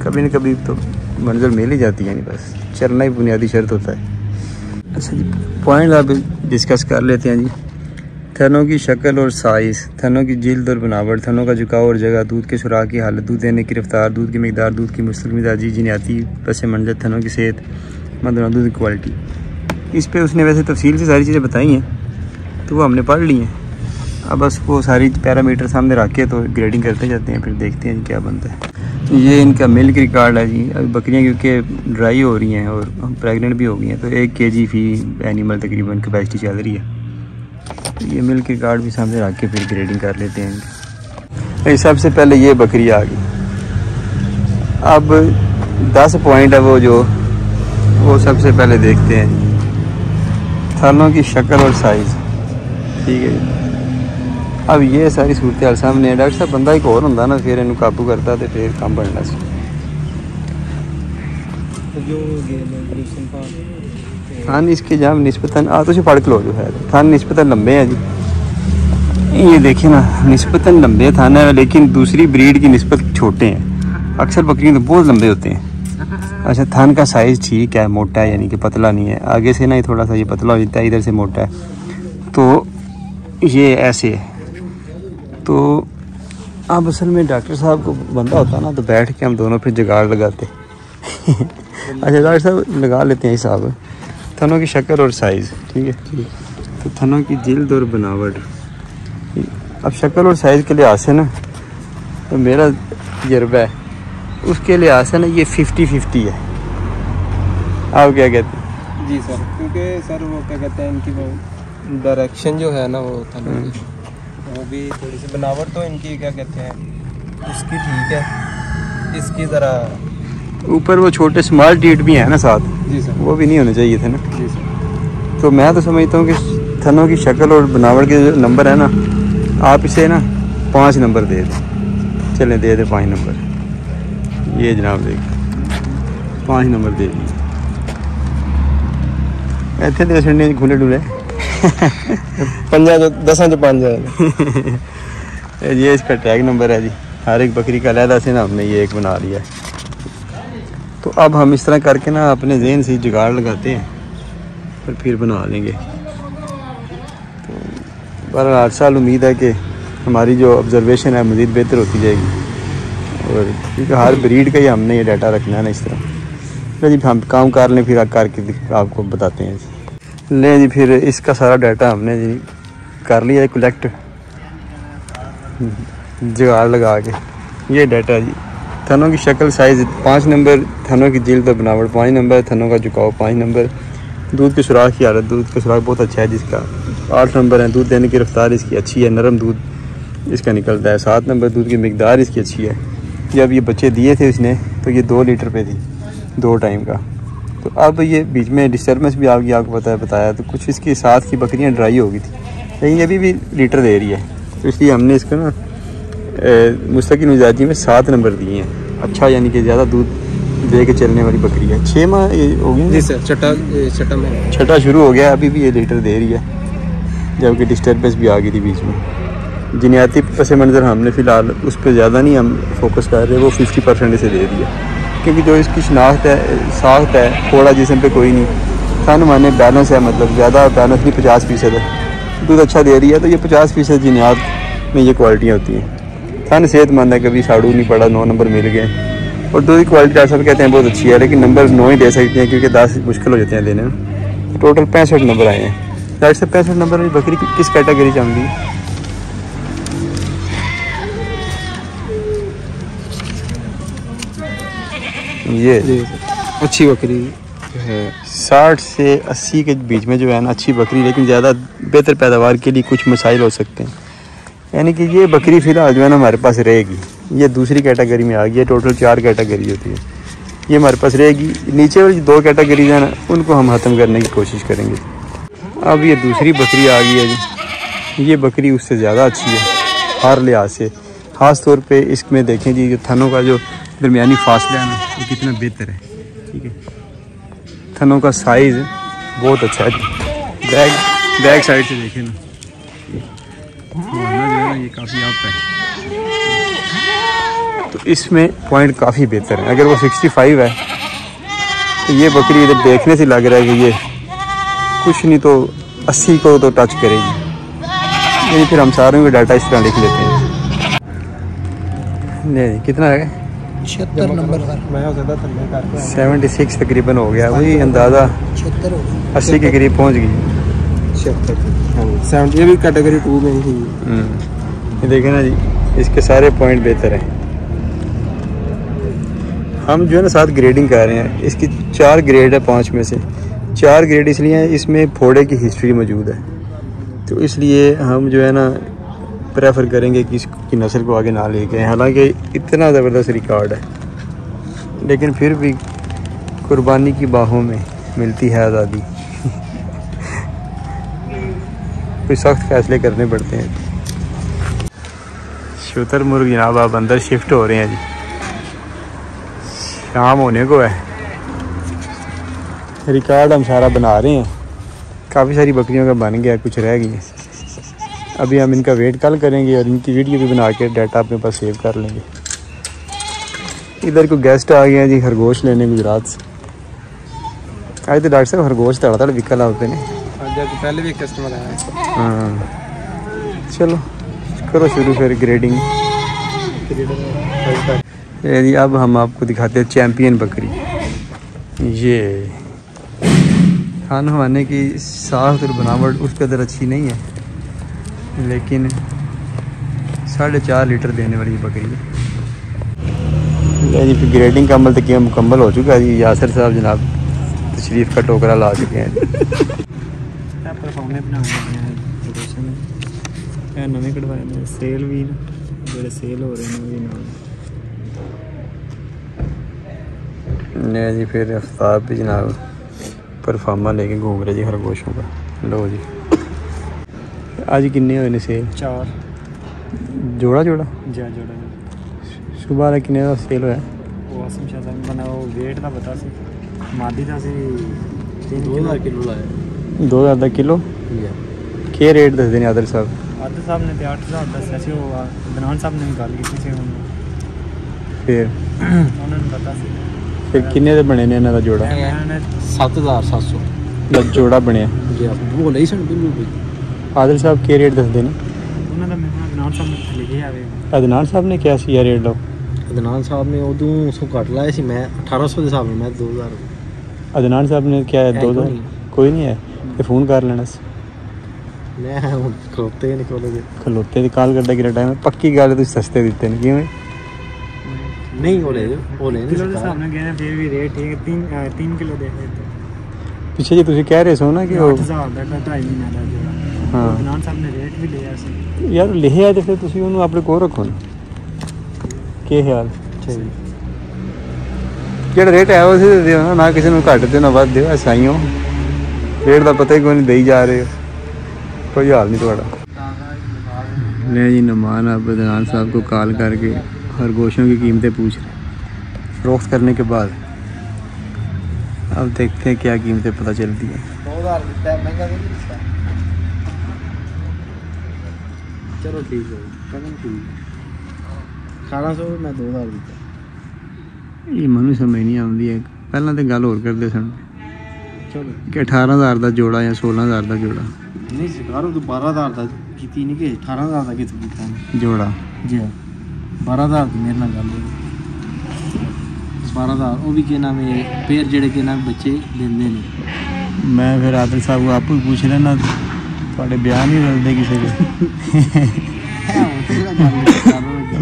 कभी न कभी तो मंजिल मिल ही जाती है, नहीं बस चलना ही बुनियादी शर्त होता है। अच्छा जी पॉइंट आप डिस्कस कर लेते हैं जी। थनों की शक्ल और साइज़, थनों की जिल्द और बनावट, थनों का झुकाव और जगह, दूध के सुराख की हालत, दूध देने की रफ्तार, दूध की मिकदार, दूध की मुस्तकिल मिजाजी जिनाती पस मंजर, थनों की सेहत, मतलब दूध की क्वालिटी। इस पे उसने वैसे तफसील से सारी चीज़ें बताई हैं, तो वो हमने पढ़ ली हैं। अब बस वो सारी पैरामीटर सामने रख के तो ग्रेडिंग करते जाते हैं, फिर देखते हैं क्या बनता है। ये इनका मिल्क रिकॉर्ड है जी। अभी बकरियाँ क्योंकि ड्राई हो रही हैं और प्रेगनेंट भी हो गई हैं, तो 1 kg फी एनिमल तकरीबन कैपेसिटी चल रही है। तो ये मिल्क रिकॉर्ड भी सामने रख के फिर ग्रेडिंग कर लेते हैं। सबसे पहले ये बकरी आ गई। अब 10 पॉइंट है वो सबसे पहले देखते हैं। थनों की शक्ल और साइज़, ठीक है। अब ये सारी सूरत हाल सामने है। डॉक्टर साहब बंदा एक और होंदा ना, फिर इन्हू काबू करता तो फिर काम बनना सी। थान इसके जाम निस्बतन तुम पढ़ के लो जो है, थान निस्बतन लंबे हैं जी। ये देखिए ना निस्बतन लंबे थान है, लेकिन दूसरी ब्रीड की निस्बत छोटे हैं। अक्सर बकरियाँ तो बहुत लंबे होते हैं। अच्छा थान का साइज़ ठीक है, मोटा है, यानी कि पतला नहीं है। आगे से ना ही थोड़ा सा ये पतला हो जाता है, इधर से मोटा है, तो ये ऐसे है। तो अब असल में डॉक्टर साहब को बंदा होता ना, तो बैठ के हम दोनों फिर जुगाड़ लगाते। अच्छा डॉक्टर साहब लगा लेते हैं हिसाब थनों की शक्ल और साइज़, ठीक है। तो थनों की जिल्द और बनावट, अब शक्ल और साइज़ के लिहाज से ना, तो मेरा तजर्बा है उसके लिहाज से ना ये 50-50 है। आप क्या कहते हैं? जी सर, क्योंकि सर वो क्या कहते हैं, इनकी वो डायरेक्शन जो है ना वो थनों की, वो भी थोड़ी सी बनावट तो इनकी क्या कहते हैं उसकी ठीक है, इसकी ज़रा ऊपर वो छोटे स्मॉल टीट भी हैं ना साथ, जी सर, वो भी नहीं होने चाहिए थे ना। जी सर। तो मैं तो समझता हूँ कि थनों की शक्ल और बनावट के जो नंबर है ना, आप इसे ना 5 नंबर दे दें। चलें दे दे 5 नंबर। ये जनाब देख 5 नंबर दे दिए। ऐसे दे छड़ने खुले डुले 10 ये इसका टैग नंबर है जी। हर एक बकरी का अलहदा से ना हमने ये एक बना लिया है। तो अब हम इस तरह करके ना अपने ज़हन से जुगाड़ लगाते हैं और फिर बना लेंगे। तो बहरहाल हर साल उम्मीद है कि हमारी जो ऑब्जर्वेशन है मज़ीद बेहतर होती जाएगी, और क्योंकि हर ब्रीड का ही हमने ये डाटा रखना है ना इस तरह। तो जी हम काम कर लें, फिर करके आपको बताते हैं जी। लें जी, फिर इसका सारा डाटा हमने जी कर लिया कलेक्ट जुगाड़ लगा के। ये डाटा जी, थनों की शक्ल साइज़ 5 नंबर, थनों की जिल्द और बनावट 5 नंबर, थनों का झुकाव 5 नंबर, दूध के सुराख की हालत, दूध का सुराख बहुत अच्छा है जिसका 8 नंबर है, दूध देने की रफ्तार इसकी अच्छी है, नरम दूध इसका निकलता है। 7 नंबर दूध की मिकदार इसकी अच्छी है। जब ये बच्चे दिए थे इसने तो ये 2 लीटर पे थी 2 टाइम का। तो अब ये बीच में डिस्टर्बेंस भी आपको पता है बताया, तो कुछ इसकी साथ की बकरियाँ ड्राई हो गई थी, लेकिन ये भी लीटर दे रही है। तो इसलिए हमने इसको ना मुस्तकिल मिजाजी में 7 नंबर दिए हैं। अच्छा, यानी कि ज़्यादा दूध दे के चलने वाली बकरी है। 6 माह ये हो गई जी सर, छठा शुरू हो गया, अभी भी ये लीटर दे रही है, जबकि डिस्टर्बेंस भी आ गई थी बीच में। जिनियाती पस मंज़र हमने फ़िलहाल उस पर ज़्यादा नहीं हम फोकस कर रहे, वो 50% इसे दे रही है, क्योंकि जो इसकी साख्त है थोड़ा जिस्म पे कोई नहीं, थन माने बैलेंस है, मतलब ज़्यादा बैलेंस नहीं, 50% है, दूध अच्छा दे रही है। तो ये 50% जिनियात में ये क्वालिटियाँ होती हैं। थन सेहतमंद है, कभी साड़ू नहीं पड़ा, 9 नंबर मिल गए। और दूध की क्वालिटी डॉक्टर साहब कहते हैं बहुत अच्छी है, लेकिन नंबर 9 ही दे सकते हैं क्योंकि 10 मुश्किल हो जाते हैं देने में। टोटल 65 नंबर आए हैं। डॉक्टर साहब 65 नंबर वाली बकरी किस कैटेगरी चाहूँगी? ये अच्छी बकरी है, 60 से 80 के बीच में जो है ना अच्छी बकरी, लेकिन ज़्यादा बेहतर पैदावार के लिए कुछ मसाइल हो सकते हैं। यानी कि ये बकरी फ़िलहाल जो है ना हमारे पास रहेगी। ये दूसरी कैटेगरी में आ गई है, टोटल 4 कैटेगरी होती है, ये हमारे पास रहेगी। नीचे वाली 2 कैटेगरी है ना, उनको हम ख़त्म करने की कोशिश करेंगे। अब ये दूसरी बकरी आ गई है जी। ये बकरी उससे ज़्यादा अच्छी है हर लिहाज से, ख़ास तौर पे इसमें देखें जी, थनों का जो दरमियानी फासला है ना वो कितना बेहतर है। ठीक है, थनों का साइज़ बहुत अच्छा है। बैक साइड से देखें ना, जो है ये काफ़ी अप है, तो इसमें पॉइंट काफ़ी बेहतर है। अगर वो 65 है तो ये बकरी इधर देखने से लग रहा है कि ये कुछ नहीं तो 80 को तो टच करेगी। नहीं, फिर हम सारों का डाटा इस तरह लिख लेते हैं। नहीं, कितना है? 76 नंबर सर, मैं ज़्यादा थल्ले करके 76 तकरीबन हो गया, वही अंदाज़ा 76 हो गया। 80 के करीब पहुँच गई। 70 ये भी कैटेगरी 2 में ही। ये देखें ना जी, इसके सारे पॉइंट बेहतर हैं। हम जो है ना साथ ग्रेडिंग कर रहे हैं, इसकी 4 ग्रेड है 5 में से। 4 ग्रेड इसलिए इसमें फोड़े की हिस्ट्री मौजूद है, तो इसलिए हम जो है ना प्रेफर करेंगे कि इसकी नस्ल को आगे ना लेके आएँ। हालांकि इतना ज़बरदस्त रिकॉर्ड है, लेकिन फिर भी कुर्बानी की बाहों में मिलती है आज़ादी। कोई सख्त फैसले करने पड़ते हैं। शुतुरमुर्ग जनाब आप अंदर शिफ्ट हो रहे हैं जी, शाम होने को है। रिकॉर्ड हम सारा बना रहे हैं, काफ़ी सारी बकरियों का बन गया, कुछ रह गई। अभी हम इनका वेट कल करेंगे और इनकी वीडियो भी बना के डाटा अपने पास सेव कर लेंगे। इधर कोई गेस्ट आ गए हैं जी खरगोश लेने गुजरात से। आज तो डॉक्टर साहब खरगोश तड़ा विकल होते हैं। पहले भी एक कस्टमर आया। हाँ, चलो करो शुरू फिर ग्रेडिंग। यदि अब हम आपको दिखाते हैं चैम्पियन बकरी। ये खाना खवाने की साख और बनावट उस कदर अच्छी नहीं है, लेकिन 4.5 लीटर देने वाली बकरी है। जी फिर ग्रेडिंग का अमल तक मुकम्मल हो चुका है जी। यासर साहब जनाब तशरीफ़ का टोकरा ला चुके हैं। नवे कटवाए ने सेल भी जो सेल हो रहे हैं भी जी। फिर आफ्ताब भी जनाब परफार्मा लेके घूम रहे जी खरगोशों का। लो जी आज किन्ने हुए ने सेल? 4 जोड़ा जोड़ा जा जोड़ा सुबह वाला किन्ने का सेल होया? वो आसम शाह साहब बना वो वेट का पता सी मादी का सी 2000 किलो लाया 2000 का किलो के रेट दस देने आदर साहब? आदर साहब ने 8000 दस्या सी। वो दनान साहब ने भी गल की सी फिर उन्होंने पता सी। फिर किन्ने दे बने ने इन्हां दा जोड़ा? 7700 दा जोड़ा बनया जी। आप वो ले सन बिल्कुल आदिल साहब के रेट दस देने? उन्होंने तो मैं अदनान साहब ने लिखे आवे। अदनान साहब ने क्या सी रेट लो? अदनान साहब ने उदों उसको कट लाया सी। मैं 1800 के हिसाब में 2000। अदनान साहब ने क्या है 2000? कोई नहीं है तो फोन कर लेना सी। मैं खलोते नहीं खलोते दी कॉल करदा किरा टाइम पक्की गल तुसीं सस्ते दित्ते ने किवें? नहीं वो ले किलो के हिसाब में गए फिर भी रेट ठीक है। 3 किलो दे पिछे जी तुसीं कह रहे सो ना कि 8000 ਦਾ 2.5 ਮਹੀਨਾ ਦਾ ਜਿਹੜਾ हाँ ਅਦਨਾਨ ਸਾਹਿਬ ਨੇ ਰੇਟ ਵੀ ਲਿਆ ਸੀ। यार लिखिया तो फिर तुसीं ਉਹਨੂੰ ਆਪਣੇ ਕੋਲ ਰੱਖੋ ना। ਕੀ ਹਾਲ ਜਿਹੜਾ ਰੇਟ ਹੈ ਉਸੇ ਦੇ ਦਿਓ ਨਾ ਕਿਸੇ ਨੂੰ ਘੱਟ ਦਿਓ ਨਾ ਵੱਧ ਦਿਓ। ਐਸਾਈਓ ਰੇਟ ਦਾ ਪਤਾ ਹੀ ਕੋਈ ਨਹੀਂ ਦੇਈ ਜਾ ਰਹੇ ਹੋ। कोई हाल नहीं थोड़ा। ले जी नुमान अब अदनान साहब को कॉल करके खरगोशों की कीमतें पूछ रहे फरोख्त करने के बाद। अब देखते हैं क्या कीमतें पता चलती हैं। 2000 देता है महंगा नहीं इसका। चलो ठीक है कदम ठीक 1800 मैं 2000 देता। ये मनु समझ नहीं आती है। पहला तो गल होर करते सन चलो कि 18000 का जोड़ा या 16000 का जोड़ा नहीं सरकार तो 12000 ਦਾ ਕੀਤੀ ਨਹੀਂ ਕਿ 18000 ਦਾ ਕਿਥੋਂ ਕੀਤਾ जोड़ा ਜੀ 12000 ਦੀ ਮੇਰੇ ਨਾਲ ਗੱਲ ਹੋਈ 12000 ਉਹ ਵੀ ਕਿ ਨਾਮ ਹੈ ਫੇਰ ਜਿਹੜੇ ਕਿ ਨਾਮ ਬੱਚੇ ਦਿੰਦੇ ਨੇ। मैं फिर आदिल साहब को आपको पूछ लेना थोड़े बयान नहीं रलते किसी के।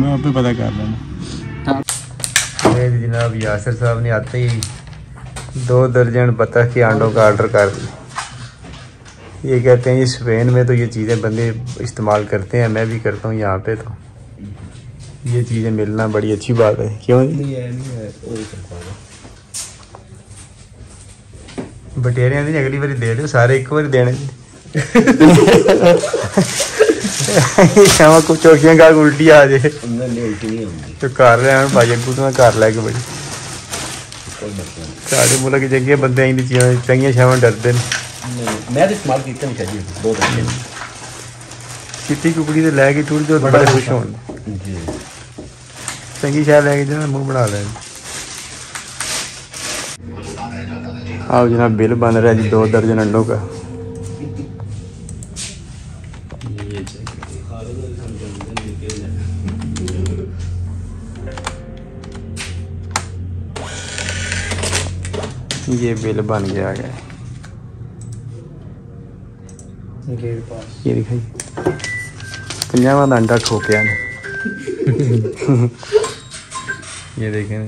मैं आप पता कर लेना। जनाब यासर साहब ने आते ही 2 दर्जन बतख के अंडों का ऑर्डर कर दिया। ये कहते हैं ये स्पेन में तो ये चीज़ें बंदे इस्तेमाल करते हैं, मैं भी करता हूँ यहाँ पे। तो ये चीज़ें मिलना बड़ी अच्छी बात है। क्यों बटेरिया दी अगली बारी दे दो सारे एक बार देने। शाम को चौकियां गा उल्टी आ जाए तो घर ले भाई अगू तो मैं घर लैके बड़ी साढ़े मुल्क जगह बंदे इंदी चीज़ां चंगियां शावां डरदे ने। मैं तो इस्तेमाल किया नहीं चाहिए बहुत अच्छे चिट्टी कुकड़ी तो लैके टूट जो बड़े खुश होने जी। चंगी शाय लैके जाना मुँह बना लेना। आओ जनाब बिल बन रहा है जी 2 दर्जन अंडों का। ये बिल बन गया है। ये दिखाइए 50वां अंडा ठोकिया ने। ये देखें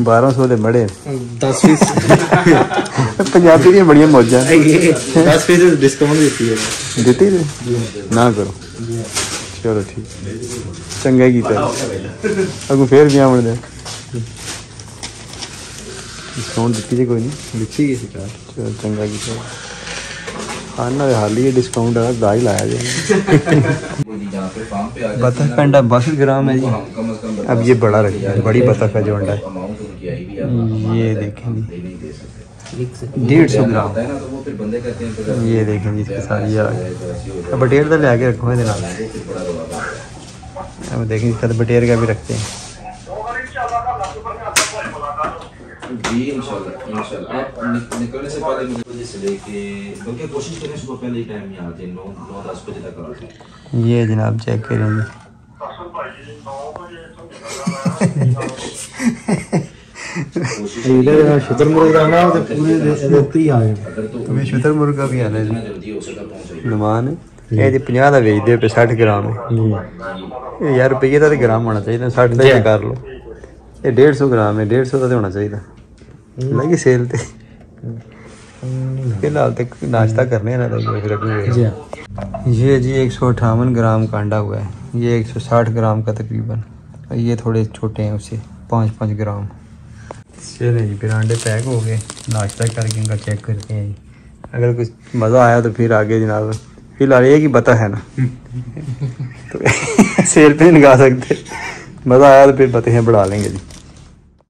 1200 दे बड़े 10% पंजाबी दी बड़ियां मौजां 10% डिस्काउंट देती है देती है ना करो। चलो ठीक चंगा कीता अगू फिर भी आवन दे डिस्काउंट दी जी कोई नहीं लिखी गई सरकार। चलो चंगा कीता खाना हाल ही डिस्काउंट है दा ही लाया जाए। बतख का अंडा 62 ग्राम है जी। अब ये बड़ा रख दिया बड़ी बतख का जो अंडा है ये देखें जी 150 ग्राम। ये देखें जी इसके साथ ये बटेर तो ले आके रखो है अब देखें इसका बटेर का भी रखते हैं। जी इंशाल्लाह आप निकलने से पहले मुझे से लेके बल्कि कोशिश करें सुबह पहले ही टाइम यहाँ आते 9-10 बजे तक आ जाए। ये जनाब चेक करेंगे शुतुरमुर्ग का ना तो पूरे ही आ गए अगर तो अभी शुतुरमुर्ग का भी आना है जितना जल्दी हो सका पहुंच जाइए। नमान ये 50 का बेचते पे 60 ग्राम है ये यार रुपये का तो ग्राम होना चाहिए 60 का ही कर लो ये 150 ग्राम है 150 का तो होना चाहिए लगी सेल ते फिलहाल तक नाश्ता करने ना ये जी 158 ग्राम का अंडा हुआ है ये 160 ग्राम का तकरीबन ये थोड़े छोटे हैं उससे 5-5 ग्राम चले जी फिर अंडे पैक हो गए नाश्ता करके इनका चेक करते हैं जी अगर कुछ मज़ा आया तो फिर आगे जनाब फिलहाल ये कि बता है ना तो सेल पे नहीं लगा सकते मज़ा आया तो फिर बते हैं बढ़ा लेंगे जी।